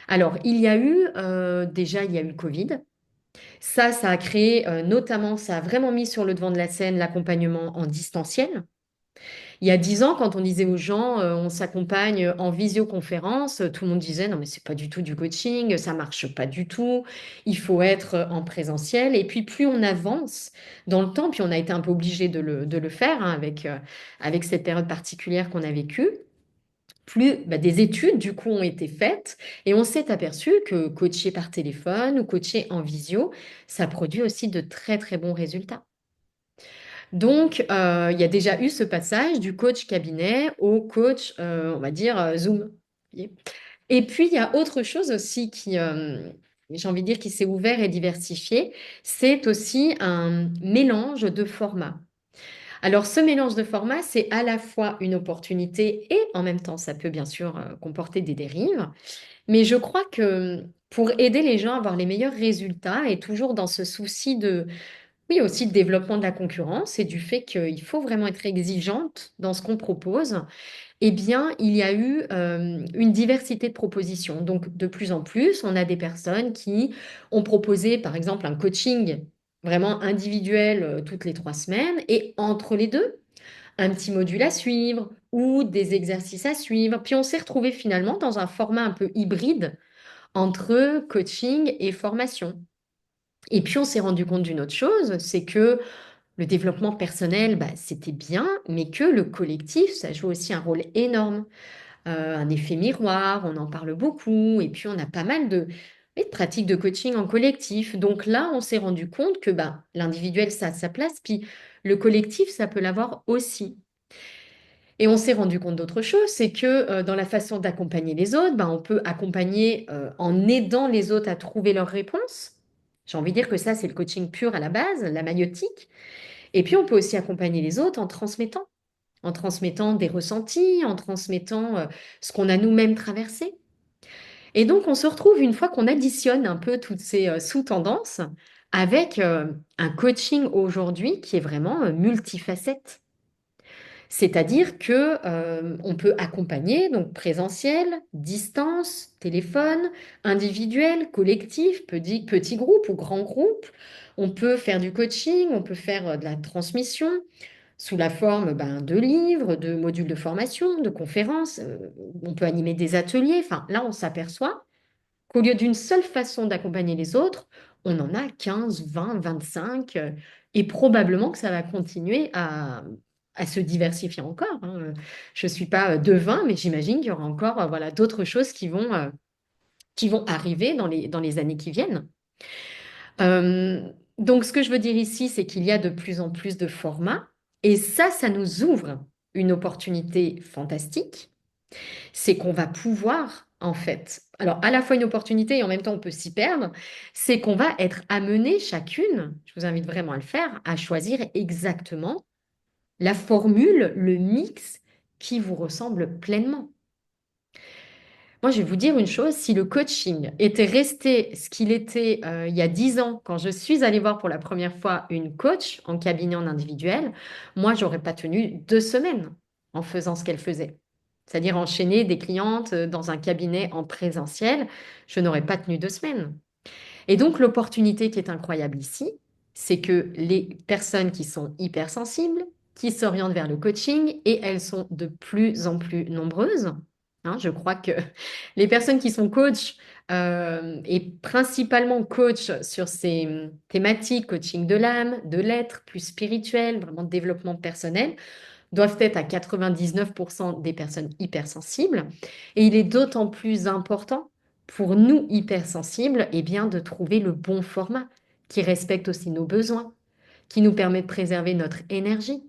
Alors, il y a eu le Covid. Ça a créé, notamment, ça a vraiment mis sur le devant de la scène l'accompagnement en distanciel. Il y a 10 ans, quand on disait aux gens, on s'accompagne en visioconférence, tout le monde disait, non, mais c'est pas du tout du coaching, ça marche pas du tout, il faut être en présentiel. Et puis, plus on avance dans le temps, puis on a été un peu obligé de le faire hein, avec cette période particulière qu'on a vécue, plus des études, du coup, ont été faites et on s'est aperçu que coacher par téléphone ou coacher en visio, ça produit aussi de très, très bons résultats. Donc, il y a déjà eu ce passage du coach cabinet au coach, on va dire, Zoom. Et puis, il y a autre chose aussi qui, j'ai envie de dire, qui s'est ouvert et diversifié, c'est aussi un mélange de formats. Alors, ce mélange de formats, c'est à la fois une opportunité et en même temps, ça peut bien sûr comporter des dérives. Mais je crois que pour aider les gens à avoir les meilleurs résultats et toujours dans ce souci de oui, aussi le développement de la concurrence et du fait qu'il faut vraiment être exigeante dans ce qu'on propose. Eh bien, il y a eu une diversité de propositions. Donc, de plus en plus, on a des personnes qui ont proposé, par exemple, un coaching vraiment individuel toutes les 3 semaines et entre les deux, un petit module à suivre ou des exercices à suivre. Puis, on s'est retrouvé finalement dans un format un peu hybride entre coaching et formation. Et puis, on s'est rendu compte d'une autre chose, c'est que le développement personnel, c'était bien, mais que le collectif, ça joue aussi un rôle énorme. Un effet miroir, on en parle beaucoup, et puis on a pas mal oui, de pratiques de coaching en collectif. Donc là, on s'est rendu compte que l'individuel, ça a sa place, puis le collectif, ça peut l'avoir aussi. Et on s'est rendu compte d'autre chose, c'est que dans la façon d'accompagner les autres, on peut accompagner en aidant les autres à trouver leurs réponses. J'ai envie de dire que ça, c'est le coaching pur à la base, la maïotique. Et puis, on peut aussi accompagner les autres en transmettant des ressentis, en transmettant ce qu'on a nous-mêmes traversé. Et donc, on se retrouve une fois qu'on additionne un peu toutes ces sous-tendances avec un coaching aujourd'hui qui est vraiment multifacette. C'est-à-dire que on peut accompagner donc présentiel, distance, téléphone, individuel, collectif, petit groupe ou grand groupe. On peut faire du coaching, on peut faire de la transmission, sous la forme de livres, de modules de formation, de conférences. On peut animer des ateliers. Enfin, là, on s'aperçoit qu'au lieu d'une seule façon d'accompagner les autres, on en a 15, 20, 25, et probablement que ça va continuer à se diversifier encore, hein. Je ne suis pas devin, mais j'imagine qu'il y aura encore voilà, d'autres choses qui vont arriver dans les années qui viennent. Donc, ce que je veux dire ici, c'est qu'il y a de plus en plus de formats, et ça nous ouvre une opportunité fantastique. C'est qu'on va pouvoir, en fait, alors à la fois une opportunité et en même temps on peut s'y perdre, c'est qu'on va être amené chacune, je vous invite vraiment à le faire, à choisir exactement la formule, le mix qui vous ressemble pleinement. Moi, je vais vous dire une chose, si le coaching était resté ce qu'il était il y a 10 ans, quand je suis allée voir pour la première fois une coach en cabinet en individuel, moi, j'aurais pas tenu 2 semaines en faisant ce qu'elle faisait. C'est-à-dire enchaîner des clientes dans un cabinet en présentiel, je n'aurais pas tenu 2 semaines. Et donc, l'opportunité qui est incroyable ici, c'est que les personnes qui sont hypersensibles, qui s'orientent vers le coaching, et elles sont de plus en plus nombreuses. Hein, je crois que les personnes qui sont coachs et principalement coach sur ces thématiques, coaching de l'âme, de l'être, plus spirituel, vraiment développement personnel, doivent être à 99% des personnes hypersensibles. Et il est d'autant plus important pour nous hypersensibles de trouver le bon format qui respecte aussi nos besoins, qui nous permet de préserver notre énergie.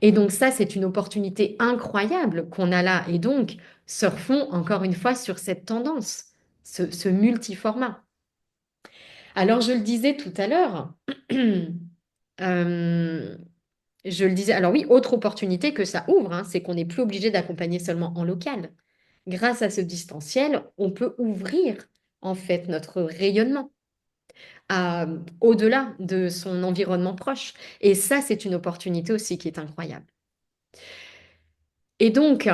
Et donc ça, c'est une opportunité incroyable qu'on a là. Et donc, surfons encore une fois sur cette tendance, ce multiformat. Alors, je le disais tout à l'heure, euh, je le disais, alors oui, autre opportunité que ça ouvre, hein, c'est qu'on n'est plus obligé d'accompagner seulement en local. Grâce à ce distanciel, on peut ouvrir en fait notre rayonnement au-delà de son environnement proche. Et ça, c'est une opportunité aussi qui est incroyable. Et donc,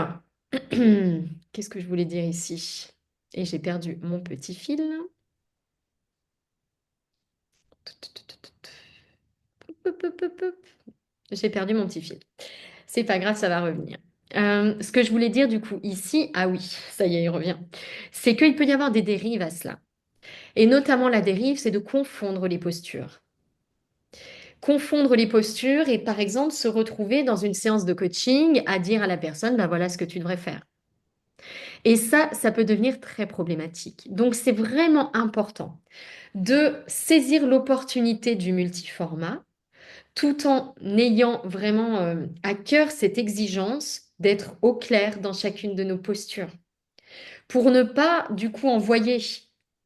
qu'est-ce que je voulais dire ici? Et j'ai perdu mon petit fil. J'ai perdu mon petit fil. C'est pas grave, ça va revenir. Ce que je voulais dire du coup ici, ah oui, ça y est, il revient, c'est qu'il peut y avoir des dérives à cela. Et notamment la dérive, c'est de confondre les postures. Confondre les postures et par exemple se retrouver dans une séance de coaching à dire à la personne, bah voilà ce que tu devrais faire. Et ça peut devenir très problématique. Donc c'est vraiment important de saisir l'opportunité du multiformat tout en ayant vraiment à cœur cette exigence d'être au clair dans chacune de nos postures, pour ne pas du coup envoyer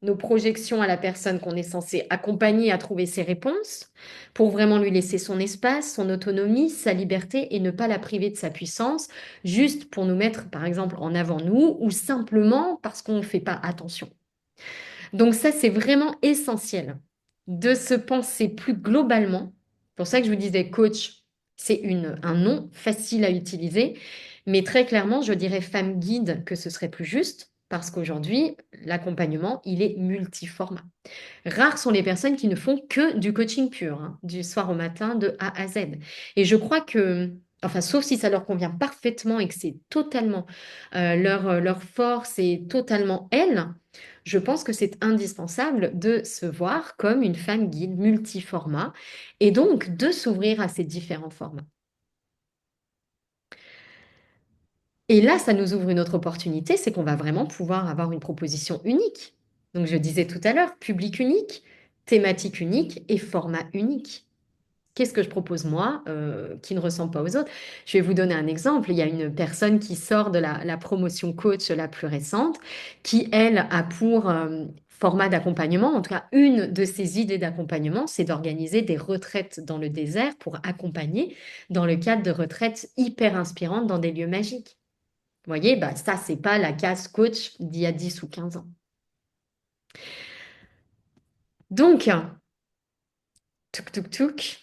nos projections à la personne qu'on est censé accompagner à trouver ses réponses, pour vraiment lui laisser son espace, son autonomie, sa liberté et ne pas la priver de sa puissance, juste pour nous mettre par exemple en avant nous ou simplement parce qu'on ne fait pas attention. Donc ça, c'est vraiment essentiel de se penser plus globalement. C'est pour ça que je vous disais coach, c'est un nom facile à utiliser, mais très clairement, je dirais femme guide que ce serait plus juste parce qu'aujourd'hui, l'accompagnement, il est multiformat. Rares sont les personnes qui ne font que du coaching pur, hein, du soir au matin, de A à Z. Et je crois que, enfin, sauf si ça leur convient parfaitement et que c'est totalement leur force et totalement elles, je pense que c'est indispensable de se voir comme une femme guide multiformat et donc de s'ouvrir à ces différents formats. Et là, ça nous ouvre une autre opportunité, c'est qu'on va vraiment pouvoir avoir une proposition unique. Donc, je disais tout à l'heure, public unique, thématique unique et format unique. Qu'est-ce que je propose moi qui ne ressemble pas aux autres? Je vais vous donner un exemple. Il y a une personne qui sort de la promotion coach la plus récente, qui, elle, a pour format d'accompagnement, en tout cas une de ses idées d'accompagnement, c'est d'organiser des retraites dans le désert pour accompagner dans le cadre de retraites hyper inspirantes dans des lieux magiques. Vous voyez, bah, ça, c'est pas la case coach d'il y a 10 ou 15 ans. Donc, tuk tuk tuk.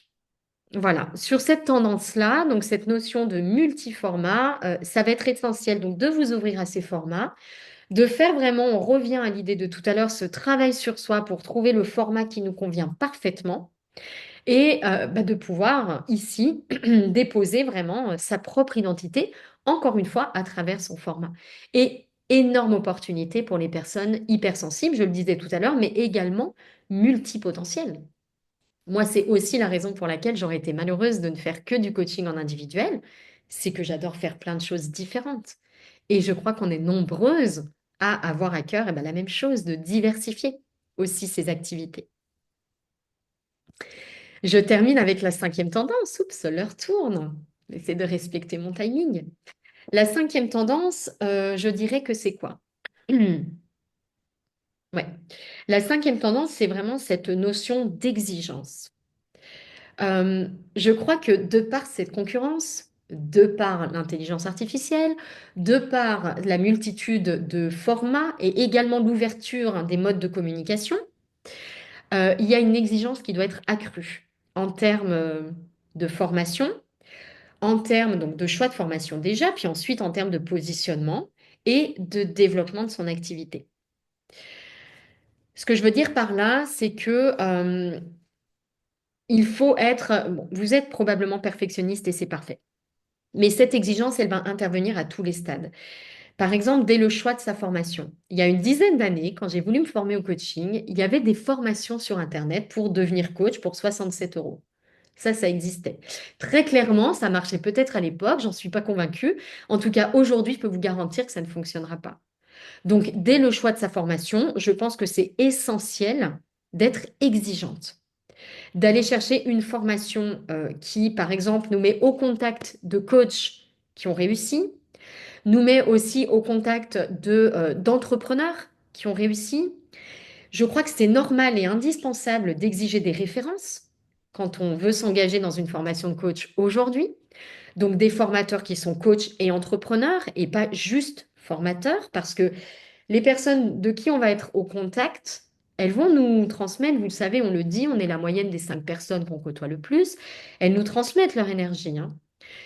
Voilà, sur cette tendance-là, donc cette notion de multiformat, ça va être essentiel donc de vous ouvrir à ces formats, de faire vraiment, on revient à l'idée de tout à l'heure, ce travail sur soi pour trouver le format qui nous convient parfaitement et de pouvoir ici déposer vraiment sa propre identité, encore une fois, à travers son format. Et énorme opportunité pour les personnes hypersensibles, je le disais tout à l'heure, mais également multipotentielles. Moi, c'est aussi la raison pour laquelle j'aurais été malheureuse de ne faire que du coaching en individuel, c'est que j'adore faire plein de choses différentes. Et je crois qu'on est nombreuses à avoir à cœur la même chose, de diversifier aussi ses activités. Je termine avec la cinquième tendance. Oups, l'heure tourne. J'essaie de respecter mon timing. La cinquième tendance, je dirais que c'est quoi? Ouais. La cinquième tendance, c'est vraiment cette notion d'exigence. Euh, je crois que de par cette concurrence, de par l'intelligence artificielle, de par la multitude de formats et également l'ouverture des modes de communication, il y a une exigence qui doit être accrue en termes de formation, en termes donc de choix de formation déjà, puis ensuite en termes de positionnement et de développement de son activité. Ce que je veux dire par là, c'est que il faut être, bon, vous êtes probablement perfectionniste et c'est parfait. Mais cette exigence, elle va intervenir à tous les stades. Par exemple, dès le choix de sa formation. Il y a une dizaine d'années, quand j'ai voulu me former au coaching, il y avait des formations sur Internet pour devenir coach pour 67 euros. Ça existait. Très clairement, ça marchait peut-être à l'époque, j'en suis pas convaincue. En tout cas, aujourd'hui, je peux vous garantir que ça ne fonctionnera pas. Donc, dès le choix de sa formation, je pense que c'est essentiel d'être exigeante, d'aller chercher une formation qui, par exemple, nous met au contact de coachs qui ont réussi, nous met aussi au contact d'entrepreneurs qui ont réussi. Je crois que c'est normal et indispensable d'exiger des références quand on veut s'engager dans une formation de coach aujourd'hui. Donc des formateurs qui sont coachs et entrepreneurs et pas juste formateurs, parce que les personnes de qui on va être au contact, elles vont nous transmettre, vous le savez, on le dit, on est la moyenne des 5 personnes qu'on côtoie le plus, elles nous transmettent leur énergie, hein.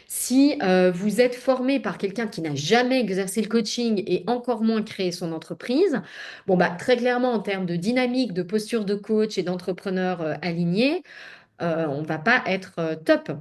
Si vous êtes formé par quelqu'un qui n'a jamais exercé le coaching et encore moins créé son entreprise, bon bah très clairement en termes de dynamique, de posture de coach et d'entrepreneur aligné, on va pas être top.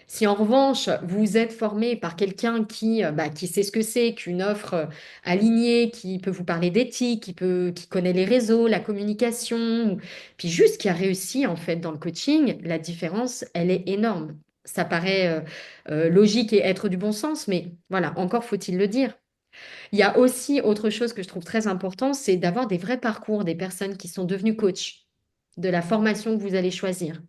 Si en revanche, vous êtes formé par quelqu'un qui sait ce que c'est qu'une offre alignée, qui peut vous parler d'éthique, qui connaît les réseaux, la communication, puis juste qui a réussi en fait dans le coaching, la différence, elle est énorme. Ça paraît logique et être du bon sens, mais voilà, encore faut-il le dire. Il y a aussi autre chose que je trouve très important, c'est d'avoir des vrais parcours des personnes qui sont devenues coach, de la formation que vous allez choisir.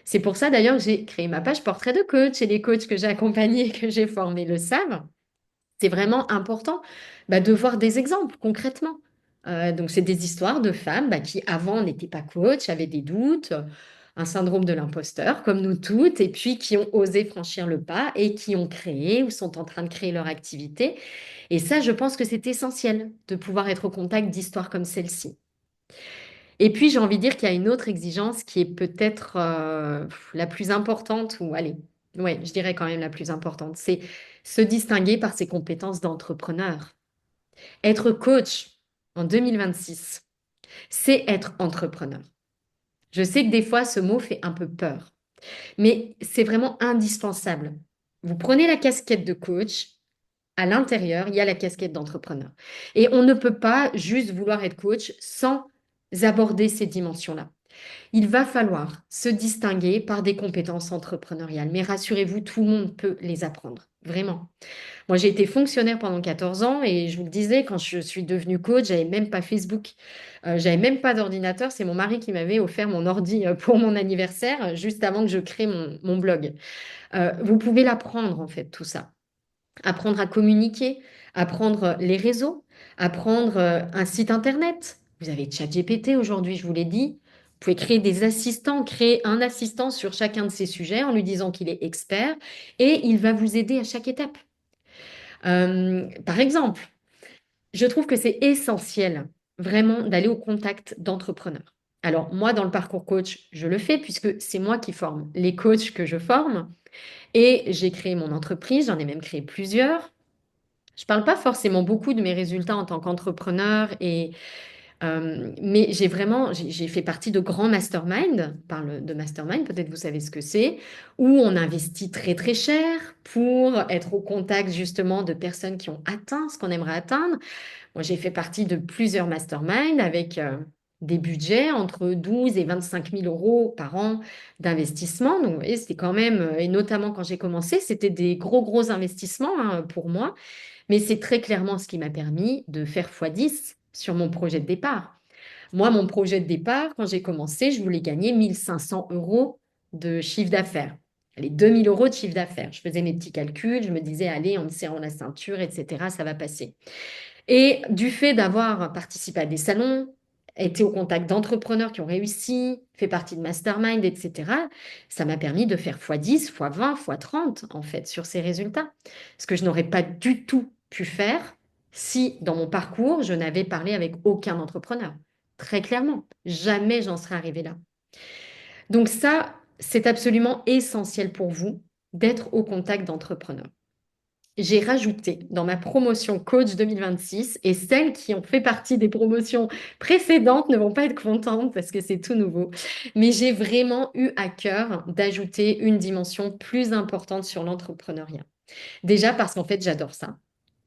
C'est pour ça d'ailleurs que j'ai créé ma page portrait de coach et les coachs que j'ai accompagnés, que j'ai formés le savent. C'est vraiment important de voir des exemples concrètement. Donc, c'est des histoires de femmes qui avant n'étaient pas coach, avaient des doutes, un syndrome de l'imposteur, comme nous toutes, et puis qui ont osé franchir le pas et qui ont créé ou sont en train de créer leur activité. Et ça, je pense que c'est essentiel de pouvoir être au contact d'histoires comme celle-ci. Et puis, j'ai envie de dire qu'il y a une autre exigence qui est peut-être la plus importante, ou allez, ouais, je dirais quand même la plus importante, c'est se distinguer par ses compétences d'entrepreneur. Être coach en 2026, c'est être entrepreneur. Je sais que des fois, ce mot fait un peu peur, mais c'est vraiment indispensable. Vous prenez la casquette de coach, à l'intérieur, il y a la casquette d'entrepreneur. Et on ne peut pas juste vouloir être coach sans aborder ces dimensions-là. Il va falloir se distinguer par des compétences entrepreneuriales. Mais rassurez-vous, tout le monde peut les apprendre. Vraiment. Moi, j'ai été fonctionnaire pendant 14 ans et je vous le disais, quand je suis devenue coach, j'avais même pas Facebook, j'avais même pas d'ordinateur. C'est mon mari qui m'avait offert mon ordi pour mon anniversaire, juste avant que je crée mon blog. Vous pouvez l'apprendre, en fait, tout ça. Apprendre à communiquer, apprendre les réseaux, apprendre un site internet. Vous avez ChatGPT aujourd'hui, je vous l'ai dit. Vous pouvez créer des assistants, créer un assistant sur chacun de ces sujets en lui disant qu'il est expert et il va vous aider à chaque étape. Par exemple, je trouve que c'est essentiel vraiment d'aller au contact d'entrepreneurs. Alors moi, dans le parcours coach, je le fais puisque c'est moi qui forme les coachs que je forme et j'ai créé mon entreprise, j'en ai même créé plusieurs. Je ne parle pas forcément beaucoup de mes résultats en tant qu'entrepreneur et Mais j'ai fait partie de grands masterminds, parle de mastermind, peut-être vous savez ce que c'est, où on investit très très cher pour être au contact justement de personnes qui ont atteint ce qu'on aimerait atteindre. Moi, j'ai fait partie de plusieurs masterminds avec des budgets entre 12 et 25 000 euros par an d'investissement. Donc, vous voyez, c'était quand même, et notamment quand j'ai commencé, c'était des gros investissements hein, pour moi. Mais c'est très clairement ce qui m'a permis de faire x10 sur mon projet de départ. Moi, mon projet de départ, quand j'ai commencé, je voulais gagner 1500 euros de chiffre d'affaires. Les 2000 euros de chiffre d'affaires. Je faisais mes petits calculs, je me disais, allez, en me serrant la ceinture, etc., ça va passer. Et du fait d'avoir participé à des salons, été au contact d'entrepreneurs qui ont réussi, fait partie de mastermind, etc., ça m'a permis de faire x10, x20, x30 en fait sur ces résultats. Ce que je n'aurais pas du tout pu faire si dans mon parcours, je n'avais parlé avec aucun entrepreneur. Très clairement, jamais j'en serais arrivée là. Donc ça, c'est absolument essentiel pour vous d'être au contact d'entrepreneurs. J'ai rajouté dans ma promotion coach 2026 et celles qui ont fait partie des promotions précédentes ne vont pas être contentes parce que c'est tout nouveau. Mais j'ai vraiment eu à cœur d'ajouter une dimension plus importante sur l'entrepreneuriat. Déjà parce qu'en fait, j'adore ça.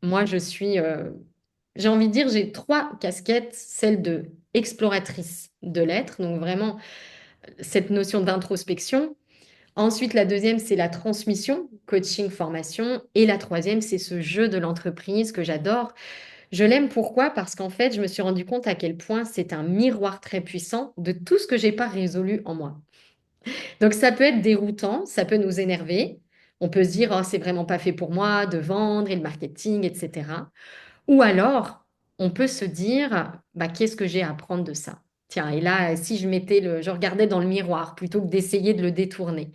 Moi, j'ai envie de dire, j'ai trois casquettes, celle de exploratrice de l'être, donc vraiment cette notion d'introspection. Ensuite, la deuxième, c'est la transmission, coaching, formation. Et la troisième, c'est ce jeu de l'entreprise que j'adore. Je l'aime pourquoi? Parce qu'en fait, je me suis rendu compte à quel point c'est un miroir très puissant de tout ce que j'ai pas résolu en moi. Donc, ça peut être déroutant, ça peut nous énerver. On peut se dire, oh, c'est vraiment pas fait pour moi de vendre et le marketing, etc. Ou alors, on peut se dire, bah, qu'est-ce que j'ai à apprendre de ça? Tiens, et là, si je regardais dans le miroir plutôt que d'essayer de le détourner.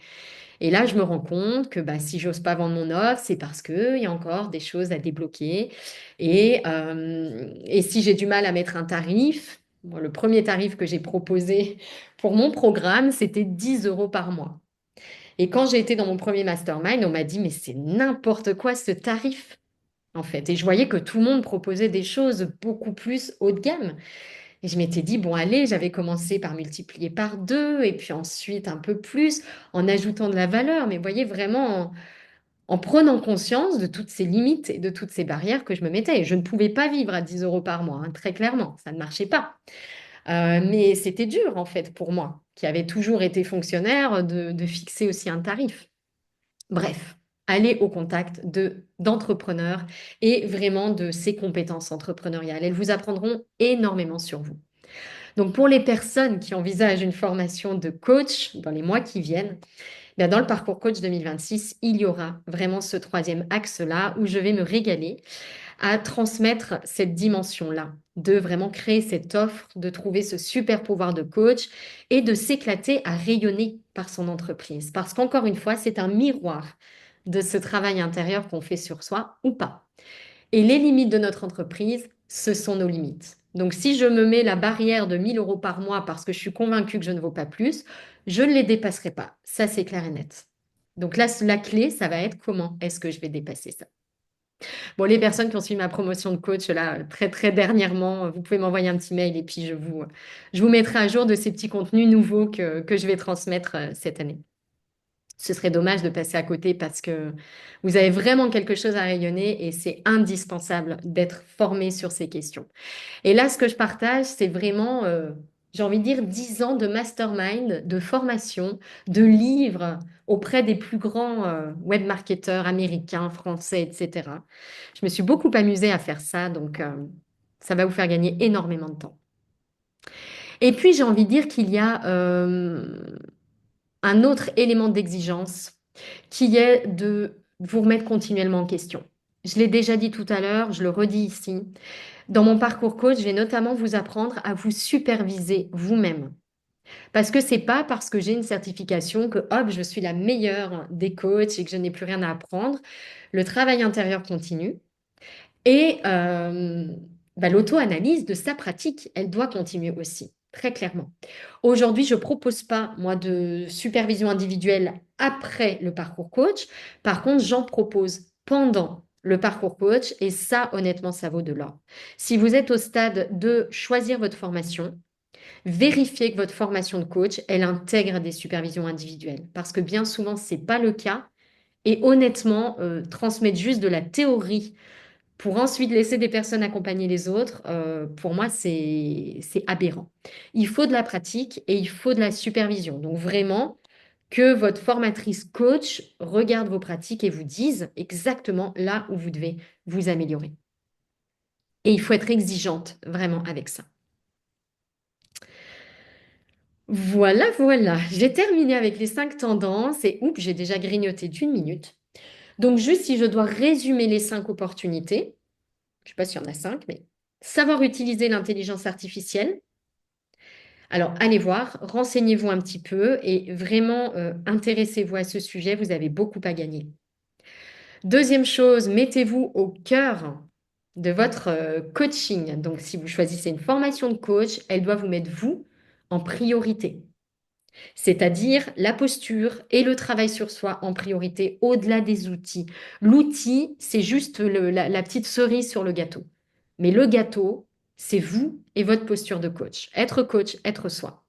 Et là, je me rends compte que bah, si j'ose pas vendre mon offre, c'est parce qu'il y a encore des choses à débloquer. Et si j'ai du mal à mettre un tarif, bon, le premier tarif que j'ai proposé pour mon programme, c'était 10 euros par mois. Et quand j'ai été dans mon premier mastermind, on m'a dit, mais c'est n'importe quoi ce tarif, en fait. Et je voyais que tout le monde proposait des choses beaucoup plus haut de gamme. Et je m'étais dit, bon, allez, j'avais commencé par multiplier par deux, et puis ensuite un peu plus, en ajoutant de la valeur. Mais vous voyez, vraiment en prenant conscience de toutes ces limites et de toutes ces barrières que je me mettais. Et je ne pouvais pas vivre à 10 euros par mois, hein, très clairement, ça ne marchait pas. Mais c'était dur, en fait, pour moi, qui avait toujours été fonctionnaire, de fixer aussi un tarif. Bref, aller au contact d'entrepreneurs et vraiment de ces compétences entrepreneuriales. Elles vous apprendront énormément sur vous. Donc, pour les personnes qui envisagent une formation de coach dans les mois qui viennent, bien dans le parcours coach 2026, il y aura vraiment ce troisième axe-là où je vais me régaler à transmettre cette dimension-là, de vraiment créer cette offre, de trouver ce super pouvoir de coach et de s'éclater à rayonner par son entreprise. Parce qu'encore une fois, c'est un miroir de ce travail intérieur qu'on fait sur soi ou pas. Et les limites de notre entreprise, ce sont nos limites. Donc, si je me mets la barrière de 1000 euros par mois parce que je suis convaincue que je ne vaux pas plus, je ne les dépasserai pas. Ça, c'est clair et net. Donc là, la clé, ça va être comment est-ce que je vais dépasser ça. Bon, les personnes qui ont suivi ma promotion de coach, là, très, très dernièrement, vous pouvez m'envoyer un petit mail et puis je vous mettrai à jour de ces petits contenus nouveaux que je vais transmettre cette année. Ce serait dommage de passer à côté parce que vous avez vraiment quelque chose à rayonner et c'est indispensable d'être formé sur ces questions. Et là, ce que je partage, c'est vraiment, j'ai envie de dire, 10 ans de mastermind, de formation, de livres auprès des plus grands web marketeurs américains, français, etc. Je me suis beaucoup amusée à faire ça, donc ça va vous faire gagner énormément de temps. Et puis, j'ai envie de dire qu'il y a un autre élément d'exigence qui est de vous remettre continuellement en question. Je l'ai déjà dit tout à l'heure, je le redis ici. Dans mon parcours coach, je vais notamment vous apprendre à vous superviser vous-même. Parce que c'est pas parce que j'ai une certification que hop, je suis la meilleure des coachs et que je n'ai plus rien à apprendre. Le travail intérieur continue et l'auto-analyse de sa pratique, elle doit continuer aussi, très clairement. Aujourd'hui, je propose pas, moi, de supervision individuelle après le parcours coach. Par contre, j'en propose pendant le parcours coach et ça, honnêtement, ça vaut de l'or. Si vous êtes au stade de choisir votre formation, vérifiez que votre formation de coach, elle intègre des supervisions individuelles parce que bien souvent, ce n'est pas le cas. Et honnêtement, transmettre juste de la théorie pour ensuite laisser des personnes accompagner les autres, pour moi, c'est aberrant. Il faut de la pratique et il faut de la supervision. Donc vraiment, que votre formatrice coach regarde vos pratiques et vous dise exactement là où vous devez vous améliorer. Et il faut être exigeante vraiment avec ça. Voilà, voilà. J'ai terminé avec les 5 tendances et oups, j'ai déjà grignoté d'1 minute. Donc juste si je dois résumer les 5 opportunités, je ne sais pas s'il y en a 5, mais savoir utiliser l'intelligence artificielle. Alors, allez voir, renseignez-vous un petit peu et vraiment intéressez-vous à ce sujet, vous avez beaucoup à gagner. Deuxième chose, mettez-vous au cœur de votre coaching. Donc, si vous choisissez une formation de coach, elle doit vous mettre vous en priorité, c'est-à-dire la posture et le travail sur soi en priorité au-delà des outils. L'outil, c'est juste la petite cerise sur le gâteau. Mais le gâteau, c'est vous et votre posture de coach, être soi.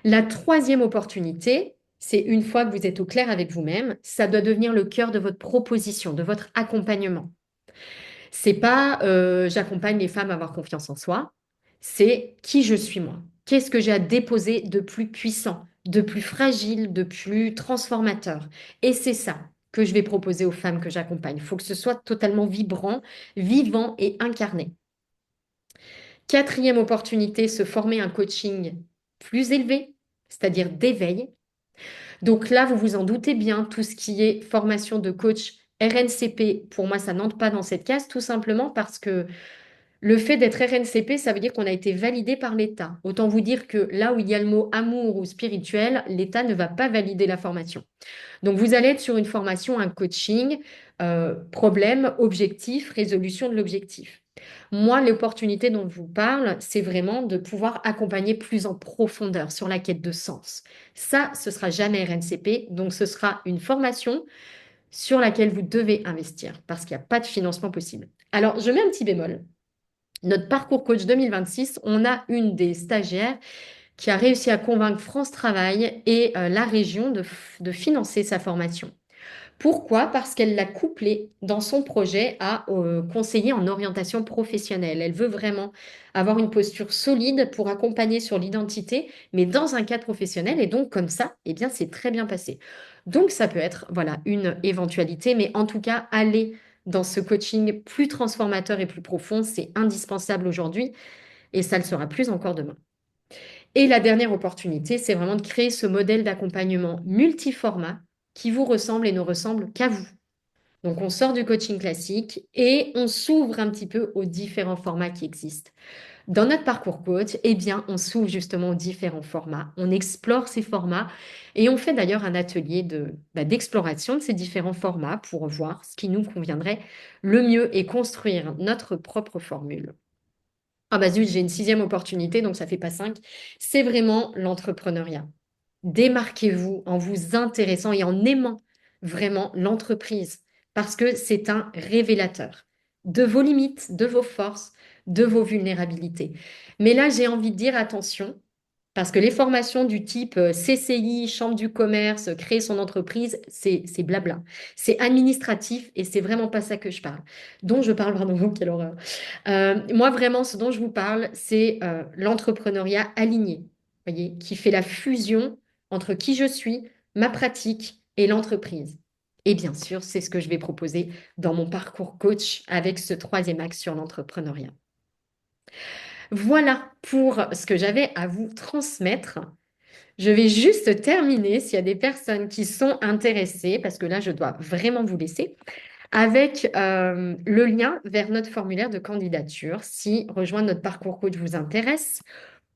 La troisième opportunité, c'est une fois que vous êtes au clair avec vous-même, ça doit devenir le cœur de votre proposition, de votre accompagnement. C'est pas j'accompagne les femmes à avoir confiance en soi, c'est qui je suis moi. Qu'est-ce que j'ai à déposer de plus puissant, de plus fragile, de plus transformateur. Et c'est ça que je vais proposer aux femmes que j'accompagne. Il faut que ce soit totalement vibrant, vivant et incarné. Quatrième opportunité, se former un coaching plus élevé, c'est-à-dire d'éveil. Donc là, vous vous en doutez bien, tout ce qui est formation de coach RNCP, pour moi, ça n'entre pas dans cette case, tout simplement parce que le fait d'être RNCP, ça veut dire qu'on a été validé par l'État. Autant vous dire que là où il y a le mot amour ou spirituel, l'État ne va pas valider la formation. Donc vous allez être sur une formation, un coaching, problème, objectif, résolution de l'objectif. Moi, l'opportunité dont je vous parle, c'est vraiment de pouvoir accompagner plus en profondeur sur la quête de sens. Ça, ce sera jamais RNCP, donc ce sera une formation sur laquelle vous devez investir parce qu'il n'y a pas de financement possible. Alors, je mets un petit bémol. Notre parcours coach 2026, on a une des stagiaires qui a réussi à convaincre France Travail et la région de financer sa formation. Pourquoi? Parce qu'elle l'a couplé dans son projet à conseiller en orientation professionnelle. Elle veut vraiment avoir une posture solide pour accompagner sur l'identité, mais dans un cadre professionnel. Et donc, comme ça, eh bien, c'est très bien passé. Donc, ça peut être, voilà, une éventualité, mais en tout cas, aller dans ce coaching plus transformateur et plus profond, c'est indispensable aujourd'hui et ça le sera plus encore demain. Et la dernière opportunité, c'est vraiment de créer ce modèle d'accompagnement multiformat qui vous ressemble et ne ressemble qu'à vous. Donc, on sort du coaching classique et on s'ouvre un petit peu aux différents formats qui existent. Dans notre parcours coach, eh bien, on s'ouvre justement aux différents formats. On explore ces formats et on fait d'ailleurs un atelier d'exploration de ces différents formats pour voir ce qui nous conviendrait le mieux et construire notre propre formule. Ah bah zut, j'ai une sixième opportunité, donc ça fait pas 5. C'est vraiment l'entrepreneuriat. Démarquez-vous en vous intéressant et en aimant vraiment l'entreprise parce que c'est un révélateur de vos limites, de vos forces, de vos vulnérabilités. Mais là, j'ai envie de dire attention parce que les formations du type CCI, Chambre du commerce, créer son entreprise, c'est blabla. C'est administratif et c'est vraiment pas ça que je parle. Dont je parle, pardon, quelle horreur. Moi, vraiment, ce dont je vous parle, c'est l'entrepreneuriat aligné, voyez, qui fait la fusion entre qui je suis, ma pratique et l'entreprise. Et bien sûr, c'est ce que je vais proposer dans mon parcours coach avec ce troisième axe sur l'entrepreneuriat. Voilà pour ce que j'avais à vous transmettre. Je vais juste terminer s'il y a des personnes qui sont intéressées, parce que là, je dois vraiment vous laisser, avec le lien vers notre formulaire de candidature si rejoindre notre parcours coach vous intéresse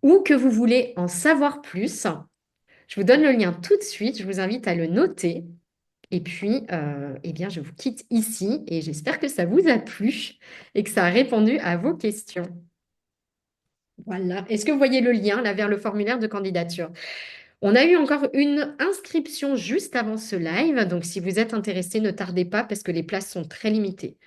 ou que vous voulez en savoir plus. Je vous donne le lien tout de suite. Je vous invite à le noter. Et puis, eh bien, je vous quitte ici et j'espère que ça vous a plu et que ça a répondu à vos questions. Voilà. Est-ce que vous voyez le lien là vers le formulaire de candidature? On a eu encore une inscription juste avant ce live, donc si vous êtes intéressé, ne tardez pas parce que les places sont très limitées.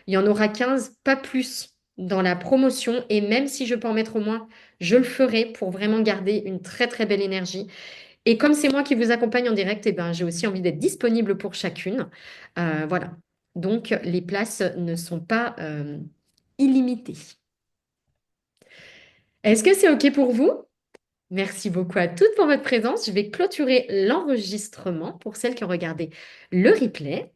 Il y en aura 15, pas plus, dans la promotion. Et même si je peux en mettre au moins, je le ferai pour vraiment garder une très très belle énergie. Et comme c'est moi qui vous accompagne en direct, eh ben, j'ai aussi envie d'être disponible pour chacune. Voilà. Donc les places ne sont pas illimitées. Est-ce que c'est OK pour vous? Merci beaucoup à toutes pour votre présence. Je vais clôturer l'enregistrement pour celles qui ont regardé le replay.